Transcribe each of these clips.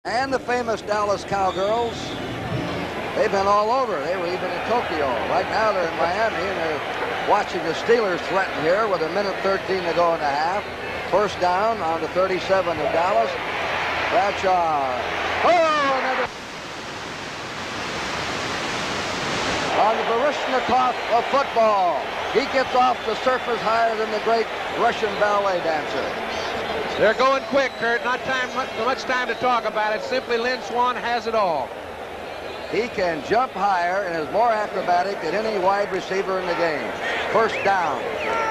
And the famous Dallas Cowgirls, they've been all over. They were even in Tokyo. Right now they're in Miami, and they're watching the Steelers threaten here with 1:13 to go in the half. First down on the 37 of Dallas. Bradshaw. Oh, another. On the Baryshnikov of football. He gets off the surface higher than the great Russian ballet dancer. They're going quick, Kurt. Not much time to talk about it. Simply Lynn Swann has it all. He can jump higher and is more acrobatic than any wide receiver in the game. First down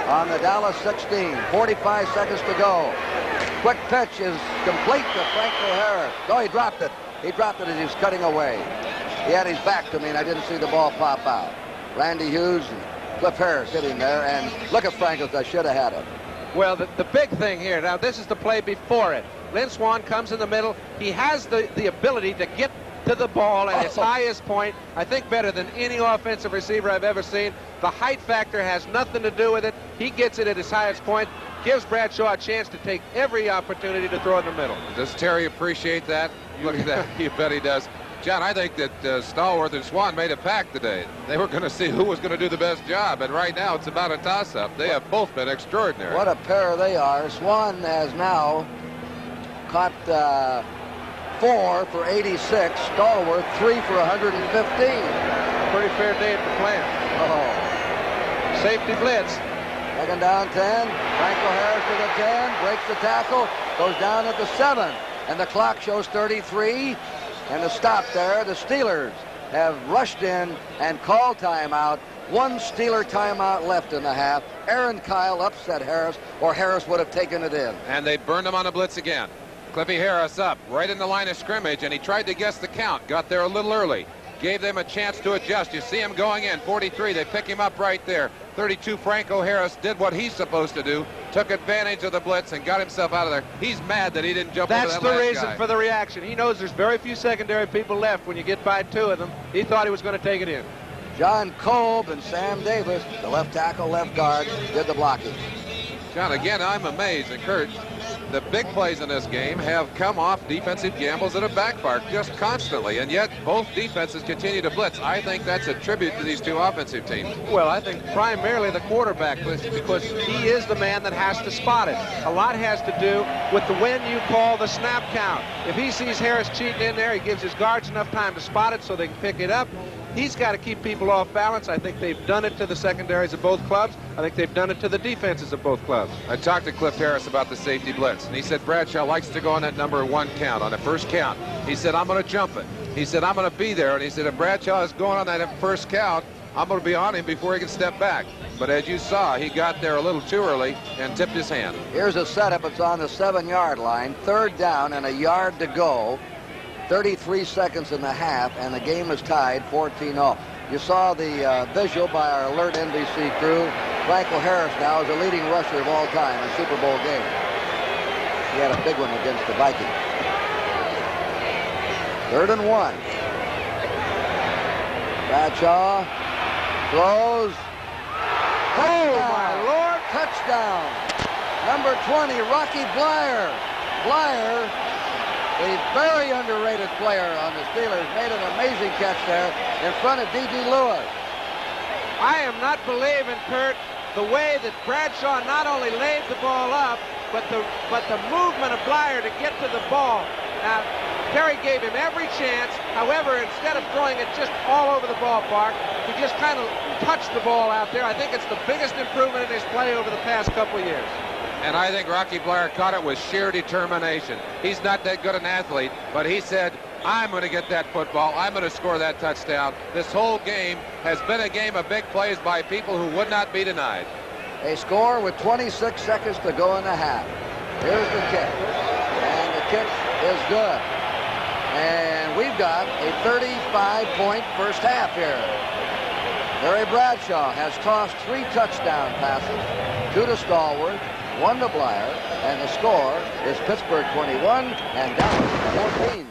on the Dallas 16. 45 seconds to go. Quick pitch is complete to Franco Harris. No, he dropped it. He dropped it as he was cutting away. He had his back to me, and I didn't see the ball pop out. Randy Hughes and Cliff Harris hit him there, and look at Franco. I should have had it. Well, the big thing here, now this is the play before it. Lynn Swann comes in the middle. He has the ability to get to the ball at its highest point, I think better than any offensive receiver I've ever seen. The height factor has nothing to do with it. He gets it at his highest point, gives Bradshaw a chance to take every opportunity to throw in the middle. Does Terry appreciate that? Look at that. You bet he does. John, I think that Stallworth and Swann made a pact today. They were going to see who was going to do the best job, and right now it's about a toss-up. They have both been extraordinary. What a pair they are. Swann has now caught 4 for 86. Stallworth 3 for 115. Pretty fair day at the plant. Oh. Safety blitz. Second down 10. Franco Harris to the 10. Breaks the tackle. Goes down at the 7. And the clock shows 33. And to stop there, the Steelers have rushed in and called timeout. One Steeler timeout left in the half. Aaron Kyle upset Harris, or Harris would have taken it in. And they burned him on a blitz again. Cliffy Harris up right in the line of scrimmage, and he tried to guess the count. Got there a little early. Gave them a chance to adjust. You see him going in. 43, they pick him up right there. 32, Franco Harris did what he's supposed to do. Took advantage of the blitz and got himself out of there. He's mad that he didn't jump over that last guy. That's the reason for the reaction. He knows there's very few secondary people left when you get by 2 of them. He thought he was going to take it in. John Kolb and Sam Davis, the left tackle, left guard, did the blocking. John, again, I'm amazed. And Kurt, the big plays in this game have come off defensive gambles that have backfired just constantly, and yet both defenses continue to blitz. I think that's a tribute to these two offensive teams. Well, I think primarily the quarterback, because he is the man that has to spot it. A lot has to do with when you call the snap count. If he sees Harris cheating in there, he gives his guards enough time to spot it so they can pick it up. He's got to keep people off balance. I think they've done it to the secondaries of both clubs. I think they've done it to the defenses of both clubs. I talked to Cliff Harris about the safety blitz, and he said Bradshaw likes to go on that number 1 count, on the first count. He said, I'm going to jump it. He said, I'm going to be there. And he said, if Bradshaw is going on that first count, I'm going to be on him before he can step back. But as you saw, he got there a little too early and tipped his hand. Here's a setup. It's on the 7-yard line. 3rd down and a yard to go. 33 seconds in the half, and the game is tied 14-0. You saw the visual by our alert NBC crew. Franco Harris now is the leading rusher of all time in Super Bowl games. He had a big one against the Vikings. 3rd and 1. Bradshaw throws. Oh, my Lord. Touchdown. Number 20, Rocky Blyer. Blyer, a very underrated player on the Steelers, made an amazing catch there in front of D.D. Lewis. I am not believing, Kurt, the way that Bradshaw not only laid the ball up, but the movement of Blyer to get to the ball. Now, Terry gave him every chance. However, instead of throwing it just all over the ballpark, he just kind of touched the ball out there. I think it's the biggest improvement in his play over the past couple of years. And I think Rocky Blyer caught it with sheer determination. He's not that good an athlete, but he said, I'm going to get that football. I'm going to score that touchdown. This whole game has been a game of big plays by people who would not be denied. They score with 26 seconds to go in the half. Here's the kick. And the kick is good. And we've got a 35-point first half here. Larry Bradshaw has tossed 3 touchdown passes, 2 to Stallworth, 1 to Blyer, and the score is Pittsburgh 21 and Dallas 14.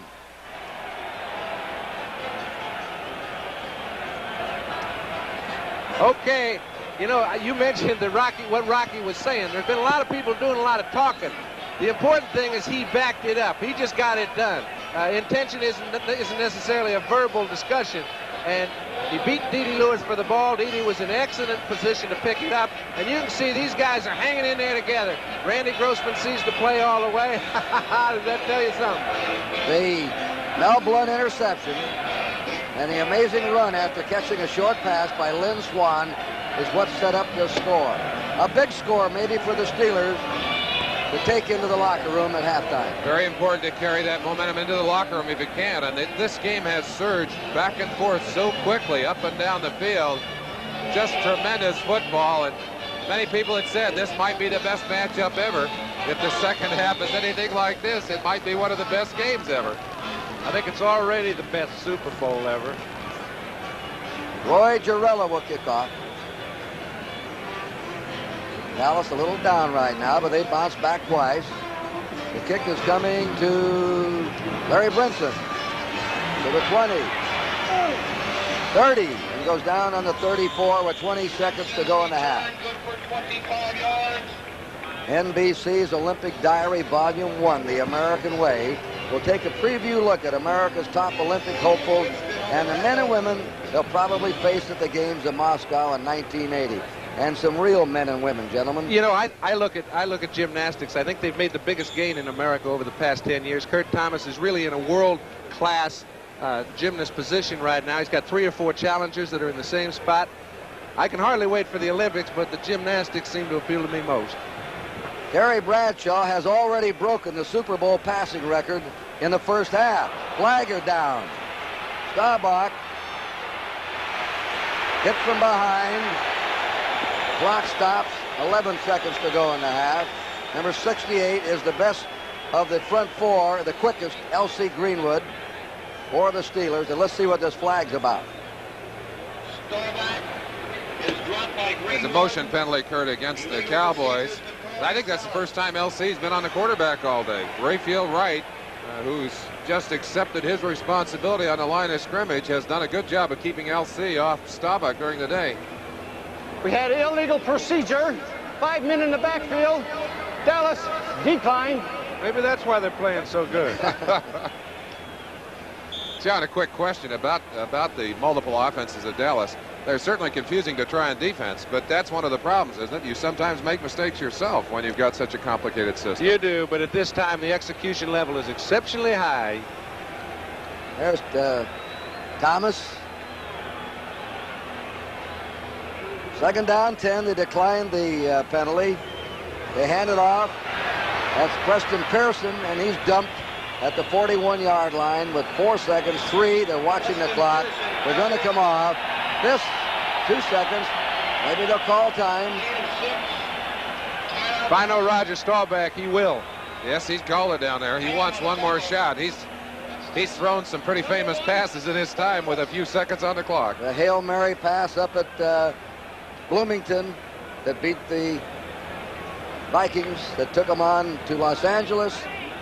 Okay, you know, you mentioned what Rocky was saying. There's been a lot of people doing a lot of talking. The important thing is he backed it up. He just got it done. intention isn't necessarily a verbal discussion. And he beat Dede Lewis for the ball. Dede was in excellent position to pick it up. And you can see these guys are hanging in there together. Randy Grossman sees the play all the way. Does that tell you something? The Mel Blount interception and the amazing run after catching a short pass by Lynn Swan is what set up this score. A big score maybe for the Steelers to take into the locker room at halftime. Very important to carry that momentum into the locker room if you can. And this game has surged back and forth so quickly up and down the field. Just tremendous football. And many people had said this might be the best matchup ever. If the second half is anything like this, it might be one of the best games ever. I think it's already the best Super Bowl ever. Roy Jarella will kick off. Dallas a little down right now, but they bounce back twice. The kick is coming to Larry Brinson. To the 20. 30. And goes down on the 34 with 20 seconds to go in the half. NBC's Olympic Diary Volume 1, The American Way, will take a preview look at America's top Olympic hopefuls and the men and women they'll probably face at the games of Moscow in 1980. And some real men and women, gentlemen. You know, I look at gymnastics. I think they've made the biggest gain in America over the past 10 years. Kurt Thomas is really in a world-class gymnast position right now. He's got 3 or 4 challengers that are in the same spot. I can hardly wait for the Olympics, but the gymnastics seem to appeal to me most. Terry Bradshaw has already broken the Super Bowl passing record in the first half. Flagger down. Staubach hit from behind. Clock stops. 11 seconds to go in the half. Number 68 is the best of the front 4, the quickest, L.C. Greenwood, for the Steelers. And let's see what this flag's about. It's a motion penalty, Kurt, against the Cowboys. I think that's the first time LC's been on the quarterback all day. Rayfield Wright, who's just accepted his responsibility on the line of scrimmage, has done a good job of keeping LC off Staubach during the day. We had illegal procedure. 5 men in the backfield. Dallas declined. Maybe that's why they're playing so good. John, a quick question about the multiple offenses of Dallas. They're certainly confusing to try on defense, but that's one of the problems, isn't it? You sometimes make mistakes yourself when you've got such a complicated system. You do, but at this time, the execution level is exceptionally high. There's Thomas. Second down, 10. They declined the penalty. They hand it off. That's Preston Pearson, and he's dumped at the 41-yard line with 4 seconds. 3. They're watching the clock. They're going to come off. This, 2 seconds. Maybe they'll call time. If I know Roger Staubach, he will. Yes, he's called it down there. He wants one more shot. He's thrown some pretty famous passes in his time with a few seconds on the clock. The Hail Mary pass up at Bloomington that beat the Vikings, that took them on to Los Angeles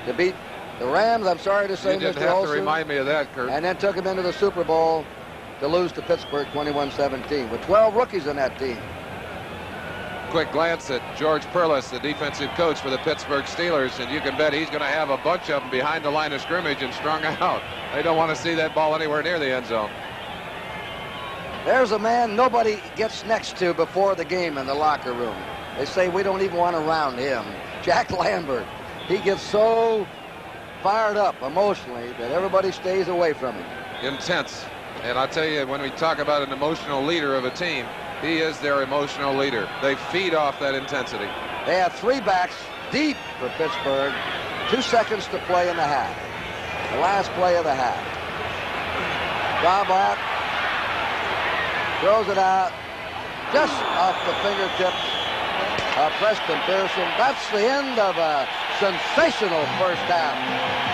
to beat the Rams. I'm sorry to say, you didn't Mr. have Olson. to remind me of that, Kurt. And then took them into the Super Bowl to lose to Pittsburgh 21-17 with 12 rookies on that team. Quick glance at George Perlis, the defensive coach for the Pittsburgh Steelers, and you can bet he's going to have a bunch of them behind the line of scrimmage and strung out. They don't want to see that ball anywhere near the end zone. There's a man nobody gets next to before the game in the locker room. They say we don't even want to round him. Jack Lambert. He gets so fired up emotionally that everybody stays away from him. Intense. And I'll tell you, when we talk about an emotional leader of a team, he is their emotional leader. They feed off that intensity. They have 3 backs deep for Pittsburgh. 2 seconds to play in the half. The last play of the half. Staubach throws it out just off the fingertips of Preston Pearson. That's the end of a sensational first half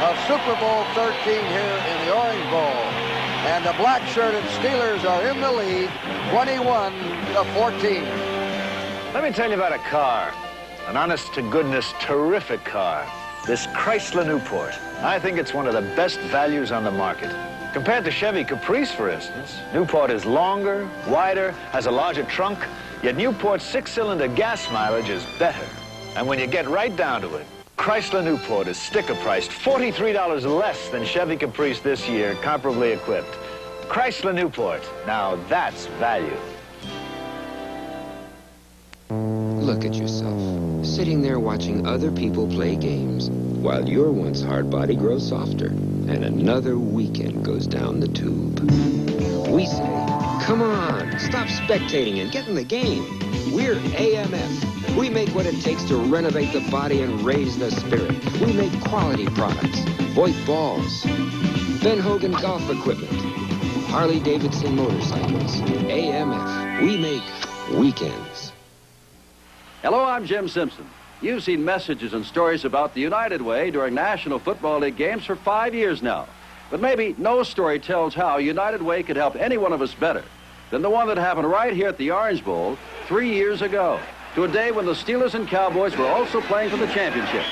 of Super Bowl 13 here in the Orange Bowl. And the black-shirted Steelers are in the lead, 21-14. Let me tell you about a car. An honest-to-goodness, terrific car. This Chrysler Newport. I think it's one of the best values on the market. Compared to Chevy Caprice, for instance, Newport is longer, wider, has a larger trunk, yet Newport's 6-cylinder gas mileage is better. And when you get right down to it, Chrysler Newport is sticker priced $43 less than Chevy Caprice this year, comparably equipped. Chrysler Newport, now that's value. Look at yourself, sitting there watching other people play games, while your once hard body grows softer, and another weekend goes down the tube. We say, come on, stop spectating and get in the game. We're AMF. We make what it takes to renovate the body and raise the spirit. We make quality products, Voight balls, Ben Hogan golf equipment, Harley-Davidson motorcycles. AMF. We make weekends. Hello, I'm Jim Simpson. You've seen messages and stories about the United Way during National Football League games for 5 years now. But maybe no story tells how United Way could help any one of us better than the one that happened right here at the Orange Bowl 3 years ago, to a day when the Steelers and Cowboys were also playing for the championship.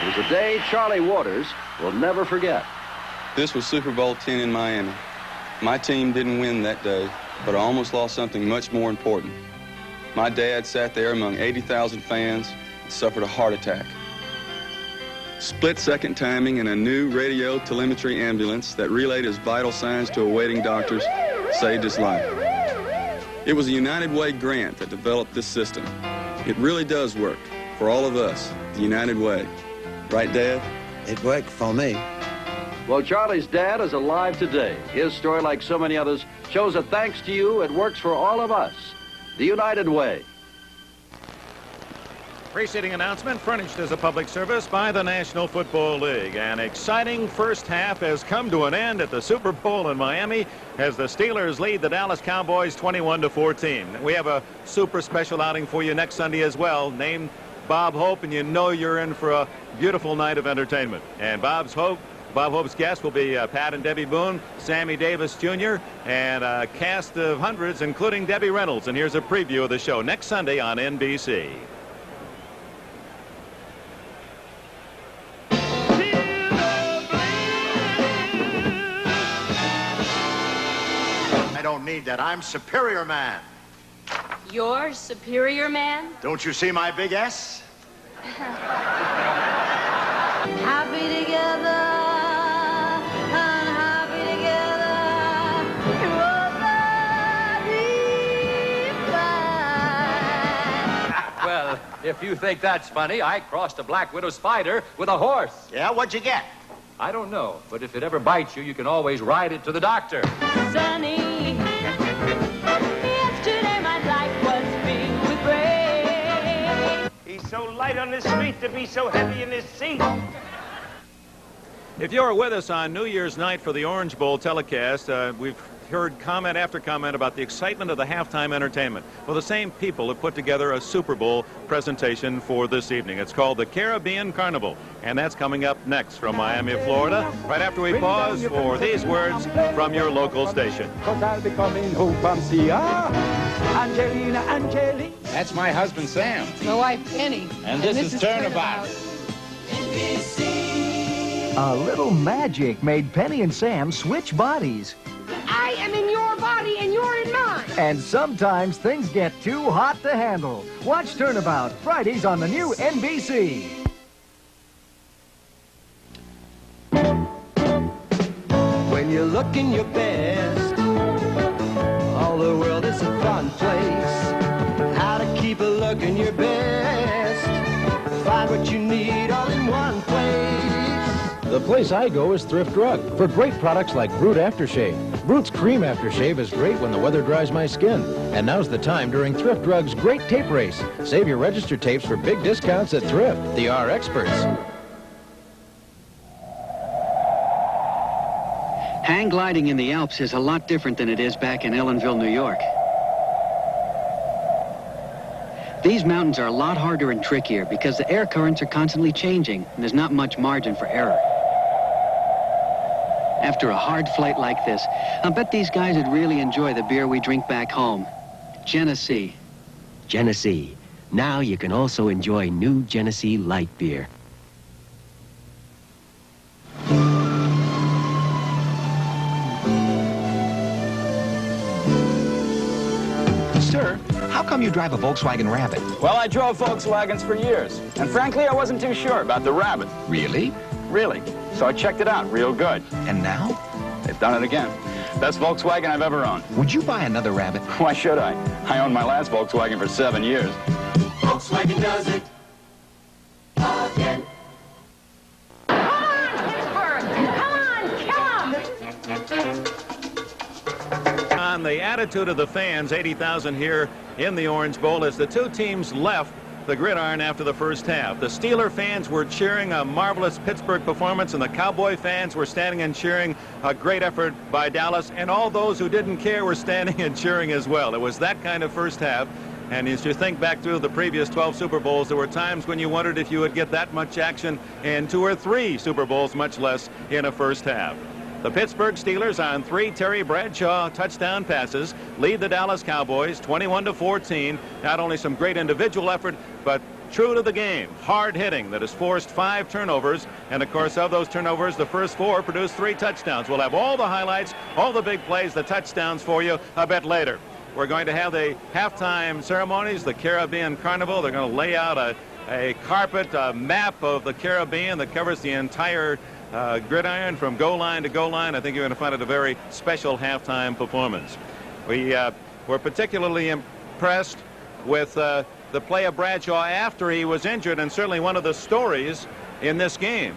It was a day Charlie Waters will never forget. This was Super Bowl 10 in Miami. My team didn't win that day, but I almost lost something much more important. My dad sat there among 80,000 fans and suffered a heart attack. Split-second timing in a new radio telemetry ambulance that relayed his vital signs to awaiting doctors saved his life. It was a United Way grant that developed this system. It really does work for all of us, the United Way. Right, Dad? It worked for me. Well, Charlie's dad is alive today. His story, like so many others, shows that thanks to you, it works for all of us. The United Way. Preceding announcement furnished as a public service by the National Football League. An exciting first half has come to an end at the Super Bowl in Miami as the Steelers lead the Dallas Cowboys 21-14. We have a super special outing for you next Sunday as well, named Bob Hope, and you know you're in for a beautiful night of entertainment. And Bob Hope's guests will be Pat and Debbie Boone, Sammy Davis Jr., and a cast of hundreds, including Debbie Reynolds. And here's a preview of the show next Sunday on NBC. I don't need that. I'm Superior Man. You're Superior Man? Don't you see my big S? Happy together, unhappy together, Well, if you think that's funny, I crossed a black widow spider with a horse. Yeah, what'd you get? I don't know, but if it ever bites you, you can always ride it to the doctor. Sunny, yesterday my life was filled with rain. He's so light on his feet to be so heavy in his seat. If you're with us on New Year's night for the Orange Bowl telecast, we've heard comment after comment about the excitement of the halftime entertainment. Well, the same people have put together a Super Bowl presentation for this evening. It's called the Caribbean Carnival, and that's coming up next from Miami, Florida, right after we pause for these words from your local station. Cause I'll be coming home from sea. Angelina, Angelina. That's my husband, Sam. My wife, Penny. And this is Turnabout. A little magic made Penny and Sam switch bodies. I am in your body and you're in mine. And sometimes things get too hot to handle. Watch Turnabout, Fridays on the new NBC. When you're looking your best, all the world is a fun place. How to keep a looking your best. Find what you need all in one place. The place I go is Thrift Drug for great products like Brute Aftershave. Brute's Cream Aftershave is great when the weather dries my skin. And now's the time during Thrift Drug's Great Tape Race. Save your registered tapes for big discounts at Thrift, the R experts. Hang gliding in the Alps is a lot different than it is back in Ellenville, New York. These mountains are a lot harder and trickier because the air currents are constantly changing and there's not much margin for error. After a hard flight like this, I bet these guys would really enjoy the beer we drink back home. Genesee. Genesee. Now you can also enjoy new Genesee light beer. Sir, how come you drive a Volkswagen Rabbit? Well, I drove Volkswagens for years, and frankly, I wasn't too sure about the Rabbit. Really? Really. So I checked it out real good. And now? They've done it again. Best Volkswagen I've ever owned. Would you buy another Rabbit? Why should I? I owned my last Volkswagen for 7 years. Volkswagen does it again. On the attitude of the fans, 80,000 here in the Orange Bowl as the two teams left the gridiron after the first half. The Steeler fans were cheering a marvelous Pittsburgh performance, and the Cowboy fans were standing and cheering a great effort by Dallas, and all those who didn't care were standing and cheering as well. It was that kind of first half. And as you think back through the previous 12 Super Bowls, there were times when you wondered if you would get that much action in 2 or 3 Super Bowls, much less in a first half. The Pittsburgh Steelers on 3 Terry Bradshaw touchdown passes lead the Dallas Cowboys 21-14. Not only some great individual effort, but true to the game, hard hitting that has forced 5 turnovers. And of course, of those turnovers, the first 4 produced 3 touchdowns. We'll have all the highlights, all the big plays, the touchdowns for you a bit later. We're going to have the halftime ceremonies, the Caribbean Carnival. They're going to lay out a carpet, a map of the Caribbean that covers the entire gridiron from goal line to goal line. I think you're going to find it a very special halftime performance. We were particularly impressed with the play of Bradshaw after he was injured, and certainly one of the stories in this game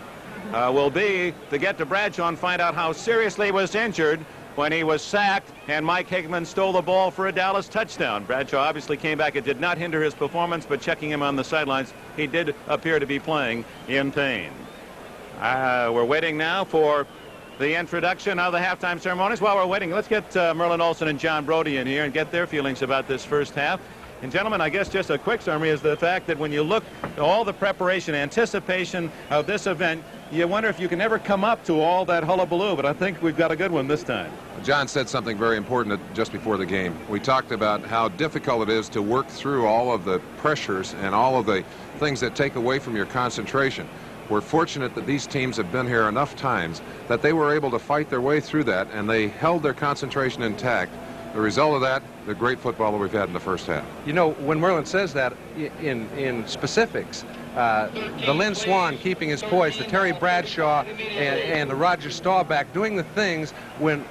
will be to get to Bradshaw and find out how seriously he was injured when he was sacked and Mike Hickman stole the ball for a Dallas touchdown. Bradshaw obviously came back. It did not hinder his performance, but checking him on the sidelines, he did appear to be playing in pain. We're waiting now for the introduction of the halftime ceremonies. While we're waiting, let's get Merlin Olsen and John Brody in here and get their feelings about this first half. And gentlemen, I guess just a quick summary is the fact that when you look at all the preparation, anticipation of this event, you wonder if you can ever come up to all that hullabaloo, but I think we've got a good one this time. John said something very important just before the game. We talked about how difficult it is to work through all of the pressures and all of the things that take away from your concentration. We're fortunate that these teams have been here enough times that they were able to fight their way through that, and they held their concentration intact. The result of that, the great football that we've had in the first half. You know, when Merlin says that in specifics, the Lynn Swann keeping his poise, the Terry Bradshaw and the Roger Staubach doing the things when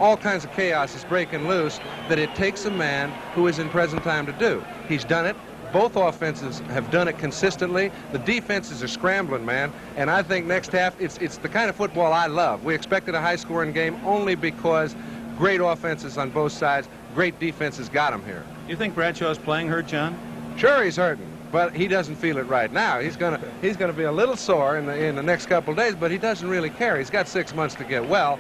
all kinds of chaos is breaking loose that it takes a man who is in present time to do. He's done it. Both offenses have done it consistently. The defenses are scrambling, man. And I think next half, it's the kind of football I love. We expected a high-scoring game only because great offenses on both sides, great defenses got him here. You think Bradshaw's playing hurt, John? Sure, he's hurting, but he doesn't feel it right now. He's gonna be a little sore in the next couple of days, but he doesn't really care. He's got 6 months to get well.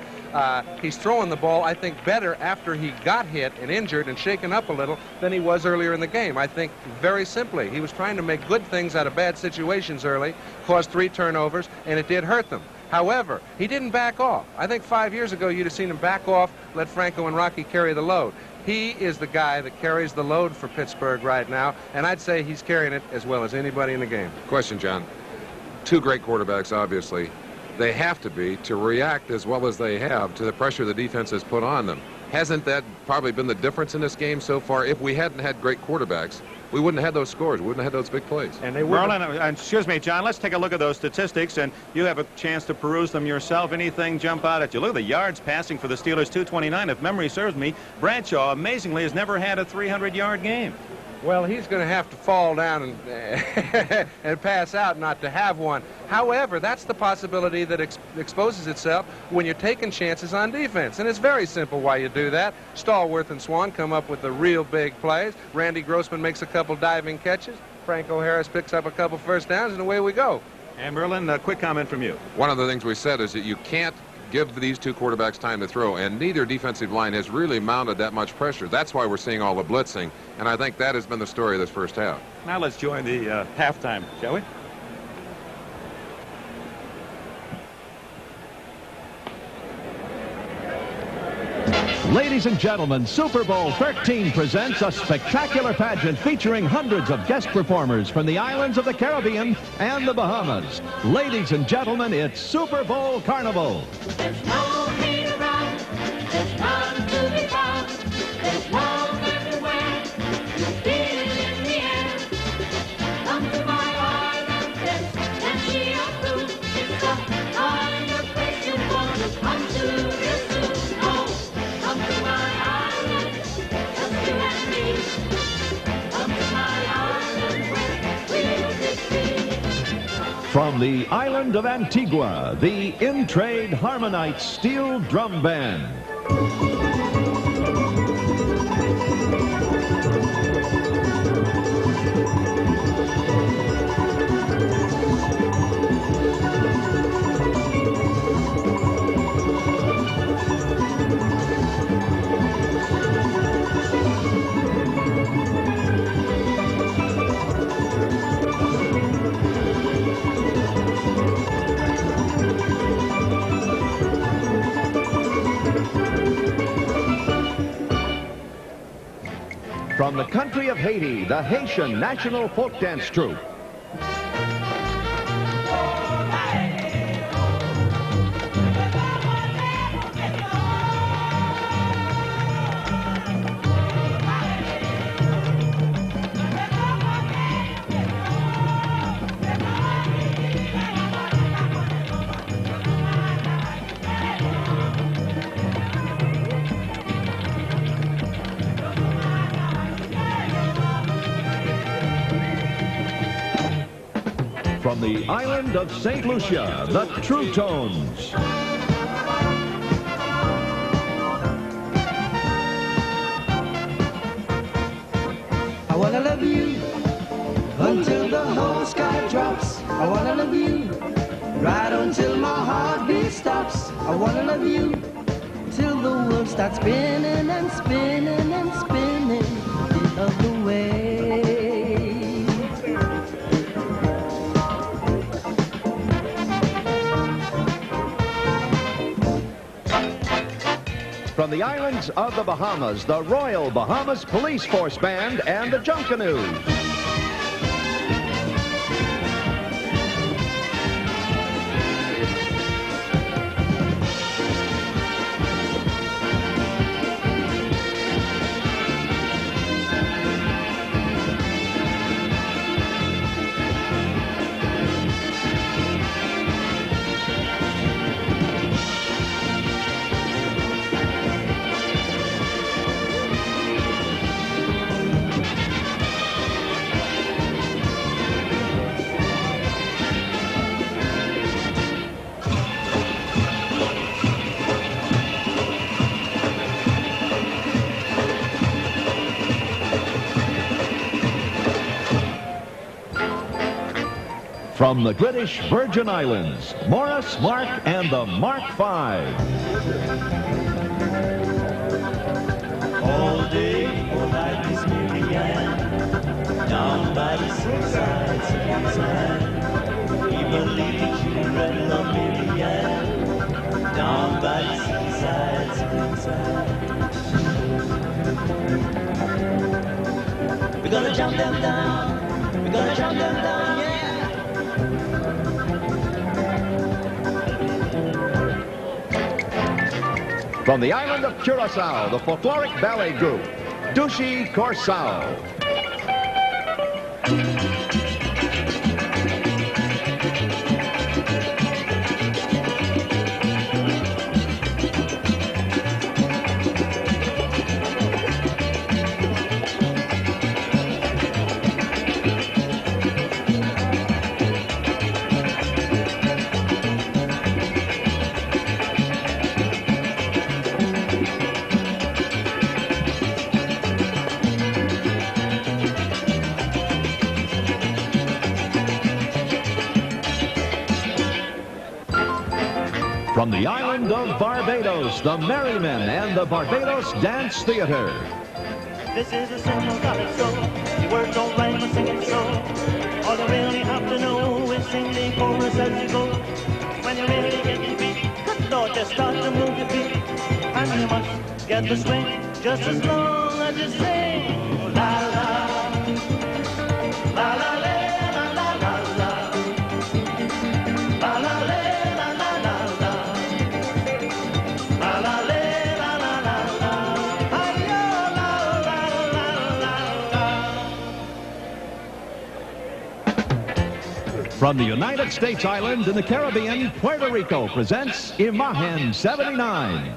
He's throwing the ball, I think, better after he got hit and injured and shaken up a little than he was earlier in the game. I think very simply, he was trying to make good things out of bad situations early, caused 3 turnovers, and it did hurt them. However, he didn't back off. I think 5 years ago you'd have seen him back off, let Franco and Rocky carry the load. He is the guy that carries the load for Pittsburgh right now, and I'd say he's carrying it as well as anybody in the game. Question, John. 2 great quarterbacks, obviously. They have to be to react as well as they have to the pressure the defense has put on them. Hasn't that probably been the difference in this game so far? If we hadn't had great quarterbacks, we wouldn't have had those scores. We wouldn't have had those big plays. And they Merlin, excuse me, John, let's take a look at those statistics, and you have a chance to peruse them yourself. Anything jump out at you? Look at the yards passing for the Steelers, 229. If memory serves me, Bradshaw, amazingly, has never had a 300-yard game. Well, he's going to have to fall down and pass out not to have one. However, that's the possibility that exposes itself when you're taking chances on defense. And it's very simple why you do that. Stallworth and Swann come up with the real big plays. Randy Grossman makes a couple diving catches. Franco Harris picks up a couple first downs, and away we go. And Merlin, a quick comment from you. One of the things we said is that you can't give these 2 quarterbacks time to throw, and neither defensive line has really mounted that much pressure. That's why we're seeing all the blitzing, and I think that has been the story of this first half. Now let's join the halftime, shall we? Ladies and gentlemen, Super Bowl 13 presents a spectacular pageant featuring hundreds of guest performers from the islands of the Caribbean and the Bahamas. Ladies and gentlemen, it's Super Bowl Carnival. There's no need around, there's none to be found, there's love everywhere. From the island of Antigua, the In-Trade Harmonite Steel Drum Band. From the country of Haiti, the Haitian National Folk Dance Troupe. From the island of St. Lucia, the True Tones. I wanna love you until the whole sky drops. I wanna love you right until my heartbeat stops. I wanna love you till the world starts spinning and spinning and spinning the other way. From the islands of the Bahamas, the Royal Bahamas Police Force Band and the Junkanoos. From the British Virgin Islands, Morris, Mark, and the Mark V. All day, all night is Mary Ann, down by the seaside, seaside. Even little children love Mary Ann, down by the seaside, seaside. We're gonna jump them down, we're gonna jump them down, yeah. From the island of Curacao, the folkloric ballet group, Dushi Corsao. From the island of Barbados, the Merrymen and the Barbados Dance Theater. This is a song of calypso. The words don't rhyme, but sing it so. All you really have to know is sing the chorus as you go. When you really get the beat, good Lord, just start to move your feet. And you must get the swing just as long as you sing. La la, la la la. From the United States island in the Caribbean, Puerto Rico presents Imagen 79.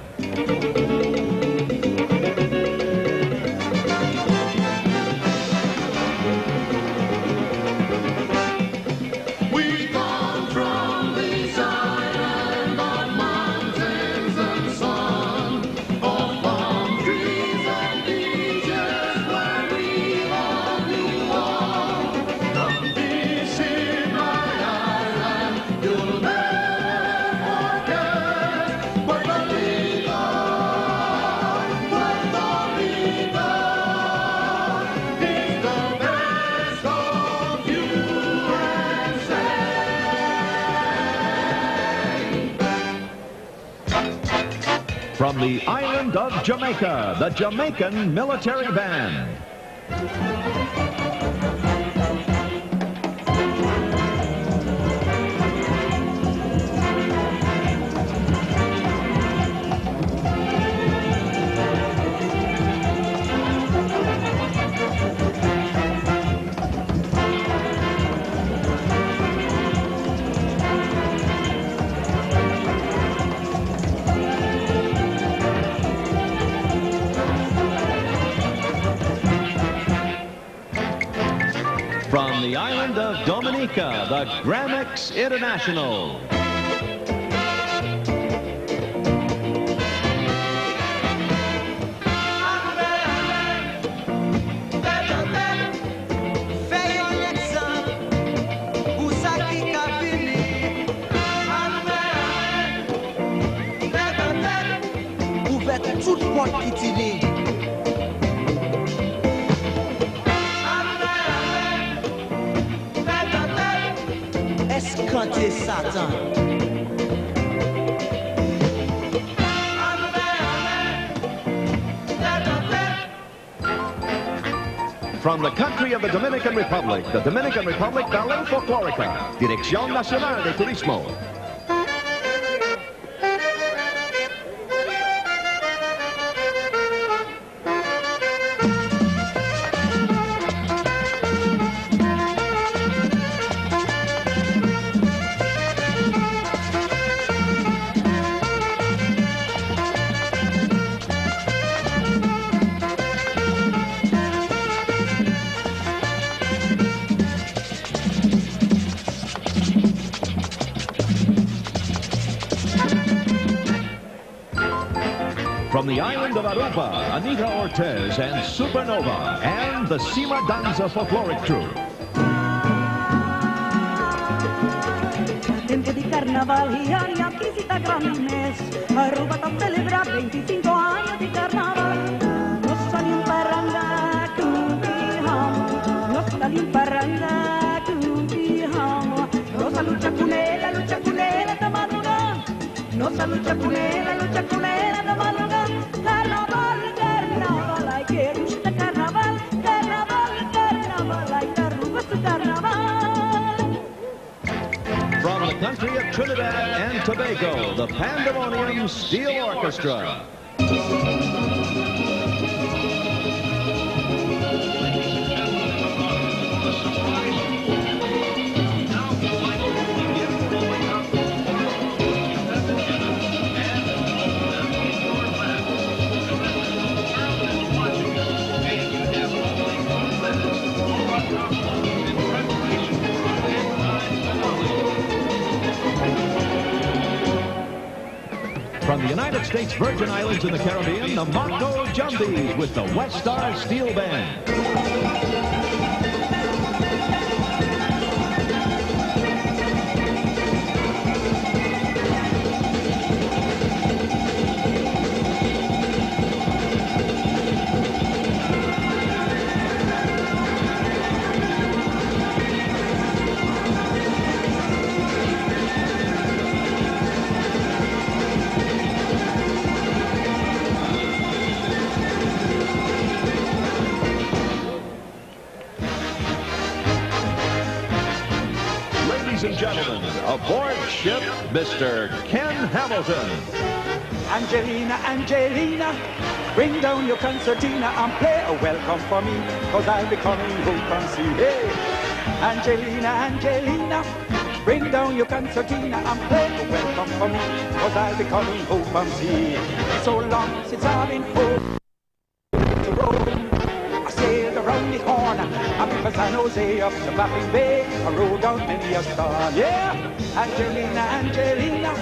We gone. From the island of Jamaica, the Jamaican Military Band. From the island of Dominica, the Grammix International. Toute porte qui tire. Escanter Satan. From the country of the Dominican Republic Ballet Folklorica, Dirección Nacional de Turismo. From the island of Aruba, Anita Ortez and Supernova, and the Sima Danza Folkloric Troupe. Tempo di carnaval e aquí si sta grande mes. Aruba sta celebra 25 anni di carnaval. No sali in parranda cubijamo, no sali in parranda cubijamo. Rosa lucha cunela da madrugada. Rosa lucha cunela da madrugada. Carnaval, carnaval, ay que gusta carnaval, carnaval, carnaval, ay que Aruba su carnaval. From the country of Trinidad and Tobago, the Pandemonium Steel Orchestra. From the United States Virgin Islands in the Caribbean, the Mondo Jumbies with the West Star Steel Band. Ladies and gentlemen, aboard ship, Mr. Ken Hamilton. Angelina, Angelina, bring down your concertina and play a welcome for me, cause I'll be coming home from sea. Hey! Angelina, Angelina, bring down your concertina and play a welcome for me, cause I'll be coming home from sea. So long since I've been home to Rome, I sailed around the horn, up from San Jose up to Baffin Bay, I rode down many a storm. Yeah! Angelina, Angelina,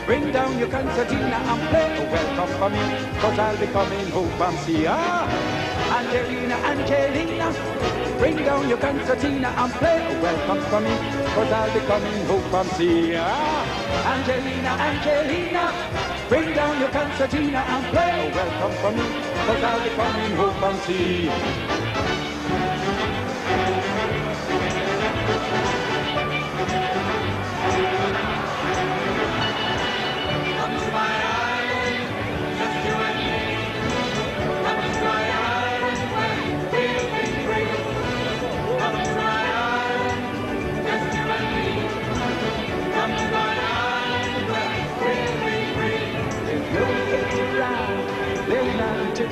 bring down your concertina and play a welcome for me, cause I'll be coming home from sea. Ah! Angelina, Angelina, bring down your concertina and play a welcome for me, cause I'll be coming home from sea. Ah! Angelina, Angelina, bring down your concertina and play a welcome for me, cause I'll be coming home from sea.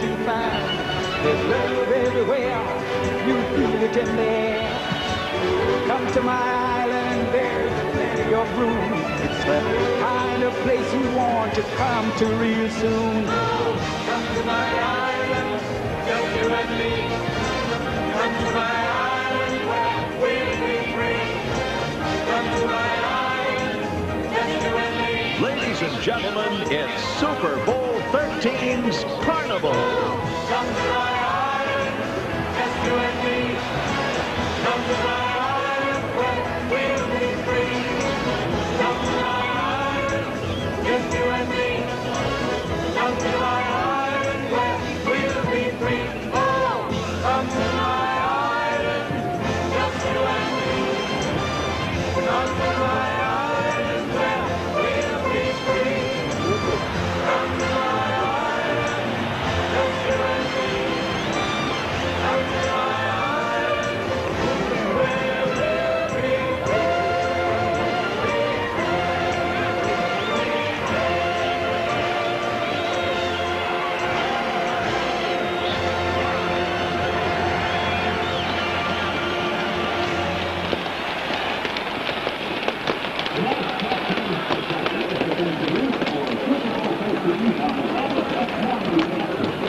to find. There's love everywhere, you feel it in there. Come to my island, there's plenty of room. It's the kind of place you want to come to real soon. Come to my island, just you and me. Come to my island where we'll be free. Come to my island, just you and me. Ladies and gentlemen, it's Super Bowl 13's Carnival. Come to my island, just you and me. Come to my island where we'll be free. Come to my island, just you and me. Come to my island where we'll be free. Oh, come to my island, just you and me. Come to my island where we'll be free. Come to my island, just you and me. Come to my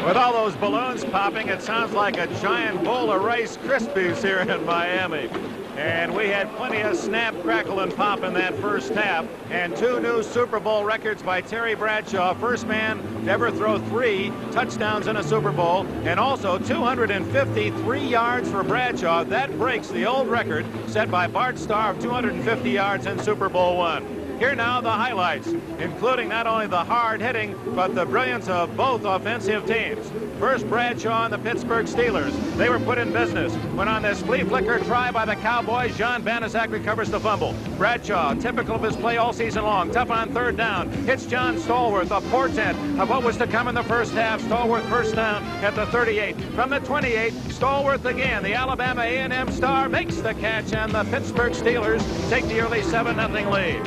With all those balloons popping, it sounds like a giant bowl of Rice Krispies here in Miami. And we had plenty of snap, crackle, and pop in that first half. And 2 new Super Bowl records by Terry Bradshaw. First man to ever throw 3 touchdowns in a Super Bowl. And also 253 yards for Bradshaw. That breaks the old record set by Bart Starr of 250 yards in Super Bowl I. Here now the highlights, including not only the hard hitting, but the brilliance of both offensive teams. First, Bradshaw and the Pittsburgh Steelers. They were put in business when on this flea flicker try by the Cowboys, John Banaszak recovers the fumble. Bradshaw, typical of his play all season long, tough on third down, hits John Stallworth, a portent of what was to come in the first half. Stallworth first down at the 38. From the 28, Stallworth again, the Alabama A&M star, makes the catch, and the Pittsburgh Steelers take the early 7-0 lead.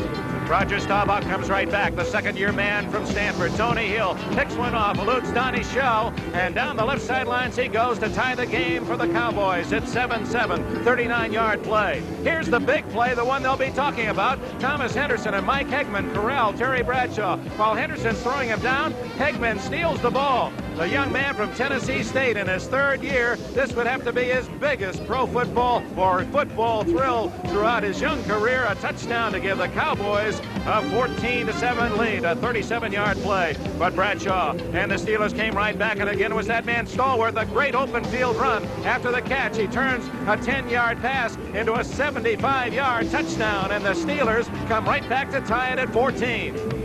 Roger Staubach comes right back. The second-year man from Stanford, Tony Hill, picks one off, eludes Donnie Shell, and down the left sidelines he goes to tie the game for the Cowboys. It's 7-7, 39-yard play. Here's the big play, the one they'll be talking about. Thomas Henderson and Mike Hegman corral Terry Bradshaw. While Henderson's throwing him down, Hegman steals the ball. The young man from Tennessee State in his 3rd year, this would have to be his biggest pro football or football thrill throughout his young career. A touchdown to give the Cowboys a 14-7 lead, a 37-yard play. But Bradshaw and the Steelers came right back, and again it was that man Stallworth, a great open field run. After the catch, he turns a 10-yard pass into a 75-yard touchdown, and the Steelers come right back to tie it at 14.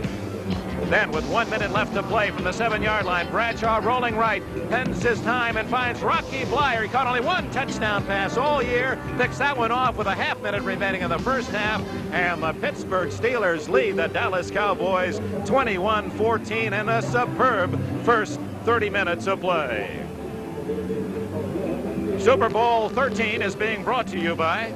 Then, with 1 minute left to play from the 7-yard line, Bradshaw rolling right, spends his time and finds Rocky Blyer. He caught only 1 touchdown pass all year, picks that one off with a half-minute remaining in the first half, and the Pittsburgh Steelers lead the Dallas Cowboys 21-14 in a superb first 30 minutes of play. Super Bowl 13 is being brought to you by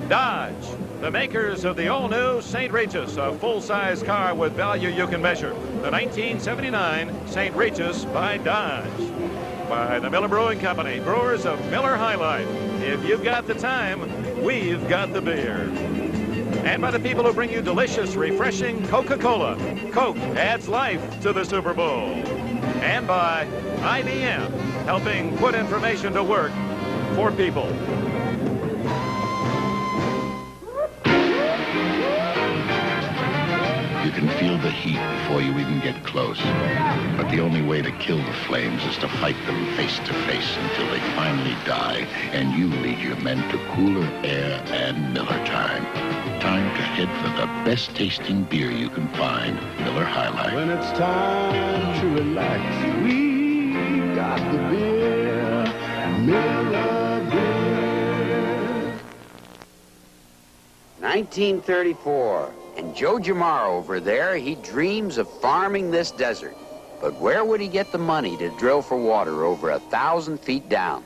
Dodge, the makers of the all-new St. Regis, a full-size car with value you can measure. The 1979 St. Regis by Dodge. By the Miller Brewing Company, brewers of Miller High Life. If you've got the time, we've got the beer. And by the people who bring you delicious, refreshing Coca-Cola. Coke adds life to the Super Bowl. And by IBM, helping put information to work for people. You can feel the heat before you even get close. But the only way to kill the flames is to fight them face to face until they finally die, and you lead your men to cooler air and Miller time. Time to head for the best tasting beer you can find, Miller High Life. When it's time to relax, we got the beer, Miller beer. 1934. And Joe Jamar over there, he dreams of farming this desert. But where would he get the money to drill for water over 1,000 feet down?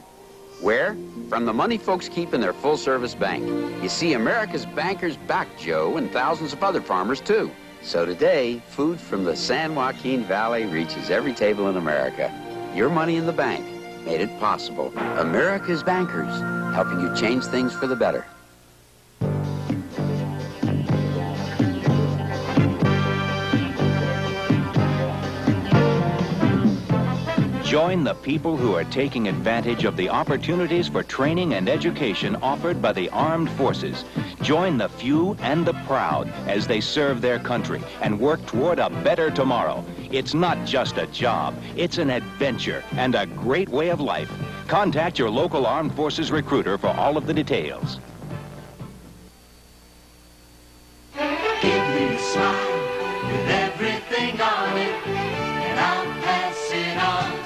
Where? From the money folks keep in their full-service bank. You see, America's bankers back Joe and thousands of other farmers, too. So today, food from the San Joaquin Valley reaches every table in America. Your money in the bank made it possible. America's bankers, helping you change things for the better. Join the people who are taking advantage of the opportunities for training and education offered by the armed forces. Join the few and the proud as they serve their country and work toward a better tomorrow. It's not just a job, it's an adventure and a great way of life. Contact your local armed forces recruiter for all of the details. Give me a smile with everything on it, and I'll pass it on.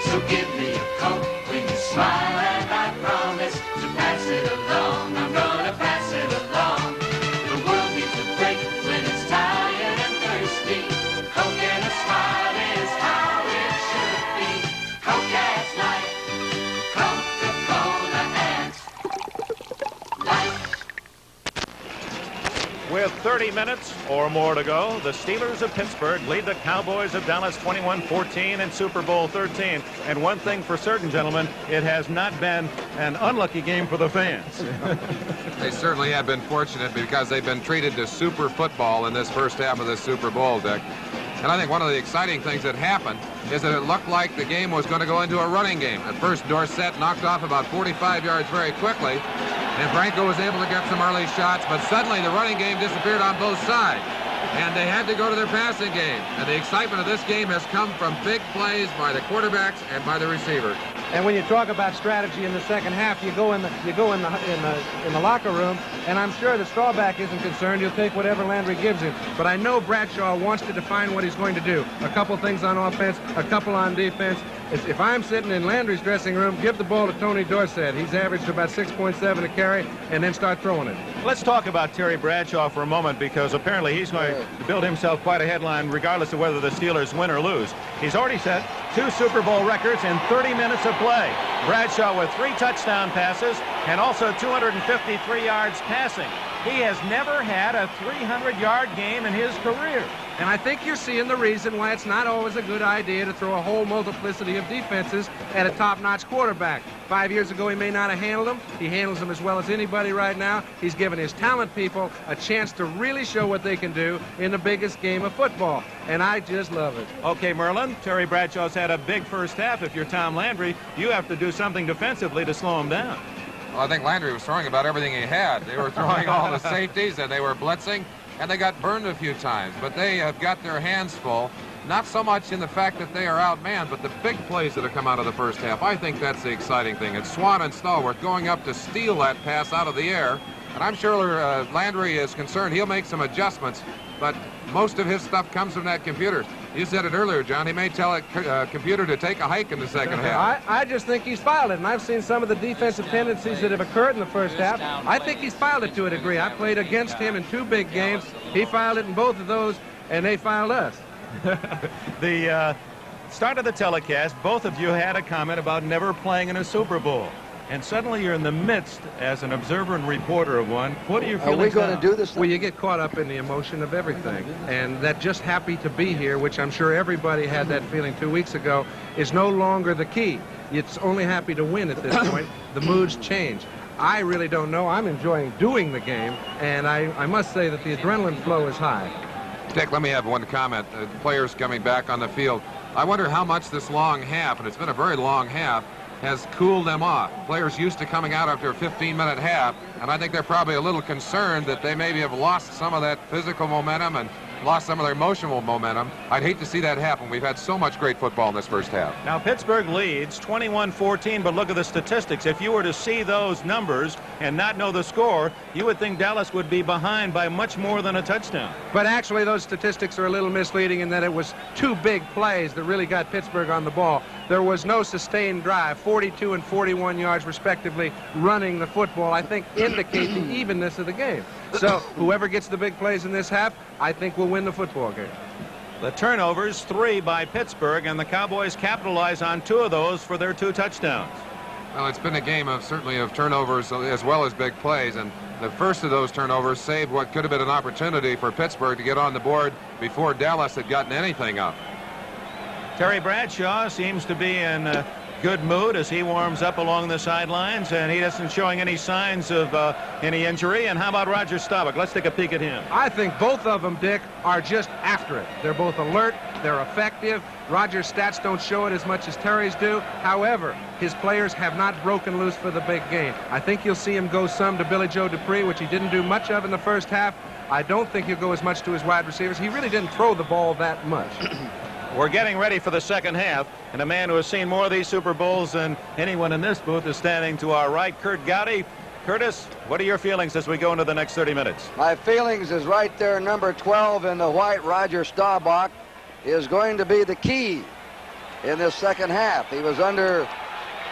So give me a Coke when you smile, and I promise to pass it along. I'm gonna pass it along. The world needs a break when it's tired and thirsty. Coke and a smile is how it should be. Coke as life, Coca-Cola and life. With 30 minutes or more to go, the Steelers of Pittsburgh lead the Cowboys of Dallas 21-14 in Super Bowl 13. And one thing for certain, gentlemen, it has not been an unlucky game for the fans. They certainly have been fortunate because they've been treated to super football in this first half of the Super Bowl, Dick. And I think one of the exciting things that happened is that it looked like the game was going to go into a running game. At first, Dorsett knocked off about 45 yards very quickly, and Franco was able to get some early shots, but suddenly the running game disappeared on both sides, and they had to go to their passing game. And the excitement of this game has come from big plays by the quarterbacks and by the receivers. And when you talk about strategy in the second half, you go in the locker room, and I'm sure that Staubach isn't concerned. He'll take whatever Landry gives him. But I know Bradshaw wants to define what he's going to do. A couple things on offense, a couple on defense. If I'm sitting in Landry's dressing room, give the ball to Tony Dorsett. He's averaged about 6.7 a carry, and then start throwing it. Let's talk about Terry Bradshaw for a moment, because apparently he's going to build himself quite a headline regardless of whether the Steelers win or lose. He's already set 2 Super Bowl records in 30 minutes of play. Bradshaw with 3 touchdown passes and also 253 yards passing. He has never had a 300-yard game in his career. And I think you're seeing the reason why it's not always a good idea to throw a whole multiplicity of defenses at a top-notch quarterback. 5 years ago, he may not have handled them. He handles them as well as anybody right now. He's given his talent people a chance to really show what they can do in the biggest game of football. And I just love it. Okay, Merlin, Terry Bradshaw's had a big first half. If you're Tom Landry, you have to do something defensively to slow him down. Well, I think Landry was throwing about everything he had. They were throwing all the safeties, and they were blitzing, and they got burned a few times. But they have got their hands full, not so much in the fact that they are outmanned, but the big plays that have come out of the first half. I think that's the exciting thing. It's Swan and Stallworth going up to steal that pass out of the air. And I'm sure Landry is concerned. He'll make some adjustments, but most of his stuff comes from that computer. You said it earlier, John. He may tell a computer to take a hike in the second half. I just think he's filed it, and I've seen some of the defensive tendencies that have occurred in the first half. I think he's filed it to a degree. I played against him in 2 big games. He filed it in both of those, and they filed us. The start of the telecast, both of you had a comment about never playing in a Super Bowl. And suddenly you're in the midst, as an observer and reporter of one. What are your feelings? Are we going to do this? Well, you get caught up in the emotion of everything. And that just happy to be here, which I'm sure everybody had that feeling 2 weeks ago, is no longer the key. It's only happy to win at this point. The moods change. I really don't know. I'm enjoying doing the game, and I must say that the adrenaline flow is high. Dick, let me have one comment. Players coming back on the field. I wonder how much this long half, and it's been a very long half, has cooled them off. Players used to coming out after a 15-minute half, and I think they're probably a little concerned that they maybe have lost some of that physical momentum and lost some of their emotional momentum. I'd hate to see that happen. We've had so much great football in this first half. Now, Pittsburgh leads 21-14, but look at the statistics. If you were to see those numbers and not know the score, you would think Dallas would be behind by much more than a touchdown. But actually, those statistics are a little misleading in that it was 2 big plays that really got Pittsburgh on the ball. There was no sustained drive, 42 and 41 yards respectively, running the football, I think, indicate the evenness of the game. So whoever gets the big plays in this half, I think will win the football game. The turnovers, 3 by Pittsburgh, and the Cowboys capitalize on 2 of those for their 2 touchdowns. Well, it's been a game of certainly of turnovers as well as big plays, and The first of those turnovers saved what could have been an opportunity for Pittsburgh to get on the board before Dallas had gotten anything up. Terry Bradshaw seems to be in a good mood as he warms up along the sidelines, and he isn't showing any signs of any injury. And how about Roger Staubach? Let's take a peek at him. I think both of them, Dick, are just after it. They're both alert. They're effective. Roger's stats don't show it as much as Terry's do. However, his players have not broken loose for the big game. I think you'll see him go some to Billy Joe Dupree, which he didn't do much of in the first half. I don't think he'll go as much to his wide receivers. He really didn't throw the ball that much. We're getting ready for the second half, and a man who has seen more of these Super Bowls than anyone in this booth is standing to our right, Kurt Gowdy. Curtis, what are your feelings as we go into the next 30 minutes? My feelings is right there, number 12 in the white, Roger Staubach, is going to be the key in this second half. He was under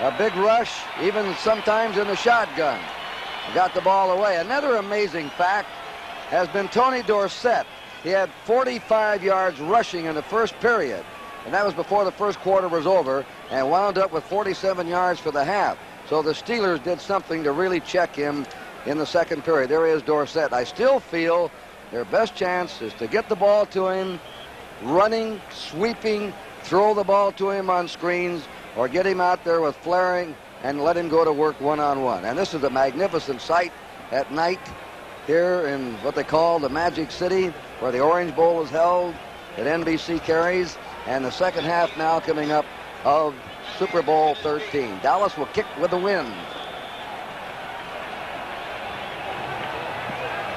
a big rush, even sometimes in the shotgun. Got the ball away. Another amazing fact has been Tony Dorsett. He had 45 yards rushing in the first period, and that was before the first quarter was over, and wound up with 47 yards for the half. So the Steelers did something to really check him in the second period. There is Dorsett. I still feel their best chance is to get the ball to him, running, sweeping, throw the ball to him on screens, or get him out there with flaring and let him go to work one-on-one. And this is a magnificent sight at night here in what they call the Magic City, where the Orange Bowl is held that NBC carries, and the second half now coming up of Super Bowl 13. Dallas will kick with the wind.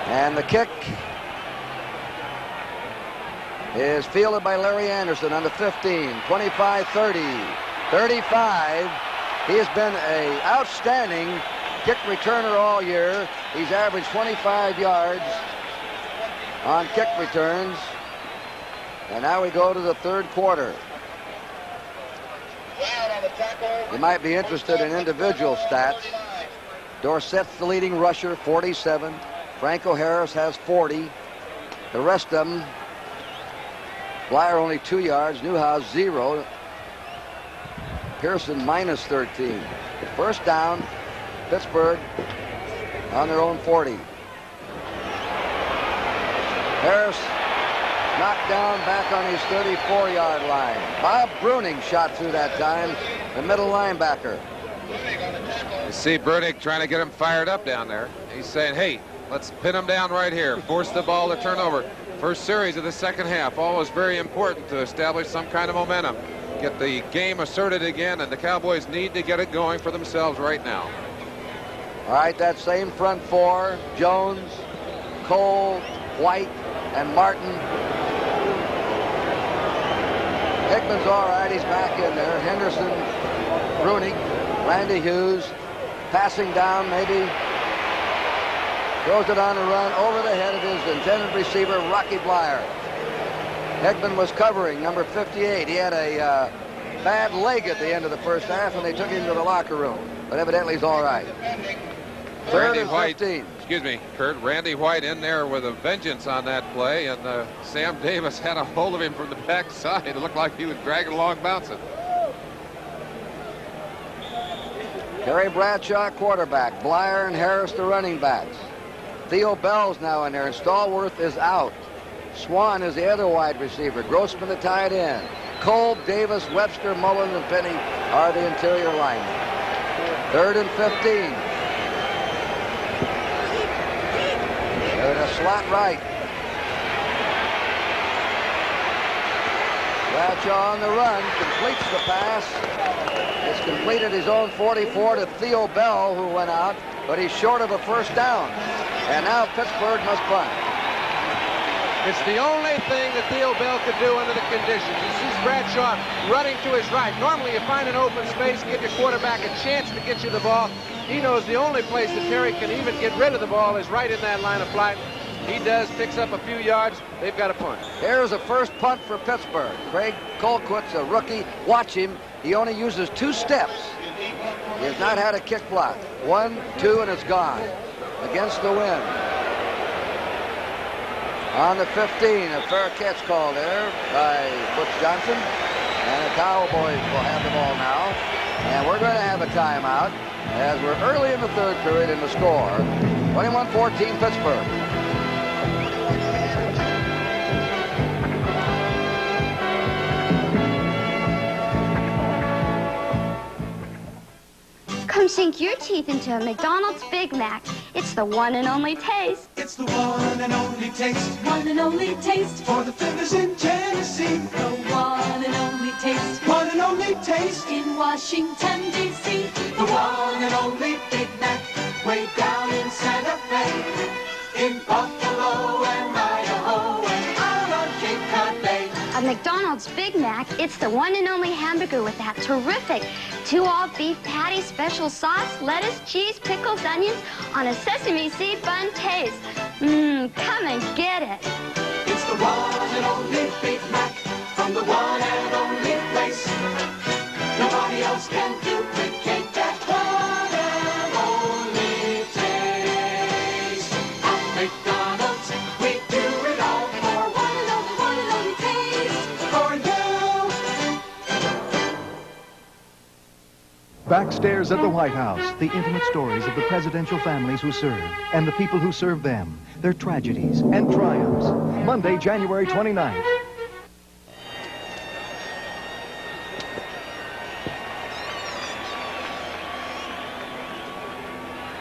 And the kick is fielded by Larry Anderson on the 15, 25, 30, 35. He has been an outstanding kick returner all year. He's averaged 25 yards on kick returns. And now we go to the third quarter. You might be interested in individual stats. Dorsett's the leading rusher, 47. Franco Harris has 40. The rest of them, Blyer only 2 yards, Newhouse 0. Pearson minus 13. First down, Pittsburgh on their own 40. Harris knocked down back on his 34-yard line. Bob Bruning shot through that time, the middle linebacker. You see Bruning trying to get him fired up down there. He's saying, hey, let's pin him down right here. Force the ball to turn over. First series of the second half, always very important to establish some kind of momentum. Get the game asserted again, and the Cowboys need to get it going for themselves right now. All right, that same front four, Jones, Cole, White, and Martin. Hickman's all right, he's back in there. Henderson, Bruning, Randy Hughes, passing down maybe. Throws it on the run over the head of his intended receiver, Rocky Blyer. Hickman was covering number 58. He had a bad leg at the end of the first half, and they took him to the locker room. But evidently he's all right. Third and 15. Excuse me, Kurt. Randy White in there with a vengeance on that play, and Sam Davis had a hold of him from the backside. It looked like he was dragging along bouncing. Terry Bradshaw, quarterback. Blyer and Harris, the running backs. Theo Bell's now in there, and Stallworth is out. Swan is the other wide receiver. Grossman the tight end. Kolb, Davis, Webster, Mullen, and Penny are the interior linemen. Third and 15. They're in a slot right. Bradshaw on the run, completes the pass. It's completed his own 44 to Theo Bell, who went out, but he's short of a first down. And now Pittsburgh must punt. It's the only thing that Theo Bell could do under the conditions. He sees Bradshaw running to his right. Normally you find an open space, give your quarterback a chance to get you the ball. He knows the only place that Terry can even get rid of the ball is right in that line of flight. He does, picks up a few yards. They've got a punt. Here's a first punt for Pittsburgh. Craig Colquitt's a rookie. Watch him. He only uses 2 steps. He has not had a kick block. 1, 2, and it's gone. Against the wind. On the 15, a fair catch called there by Butch Johnson. And the Cowboys will have the ball now. And we're going to have a timeout as we're early in the third period in the score. 21-14 Pittsburgh. Come sink your teeth into a McDonald's Big Mac. It's the one and only taste. It's the one and only taste. One and only taste. For the flavors in Tennessee. The one and only taste. One and only taste. In Washington, D.C. The one and only Big Mac. Way down in Santa Fe. In Buffalo and Idaho. And out on Cape Cod Bay. A McDonald's Big Mac, it's the one and only hamburger with that terrific 2 all-beef patty, special sauce, lettuce, cheese, pickles, onions on a sesame seed bun taste. Come and get it. It's the one and only Big Mac from the one and only place. Nobody else can duplicate that one and only taste. At McDonald's, we do it all for one and only taste. For you. Backstairs at the White House, the intimate stories of the presidential families who served and the people who served them, their tragedies and triumphs. Monday, January 29th.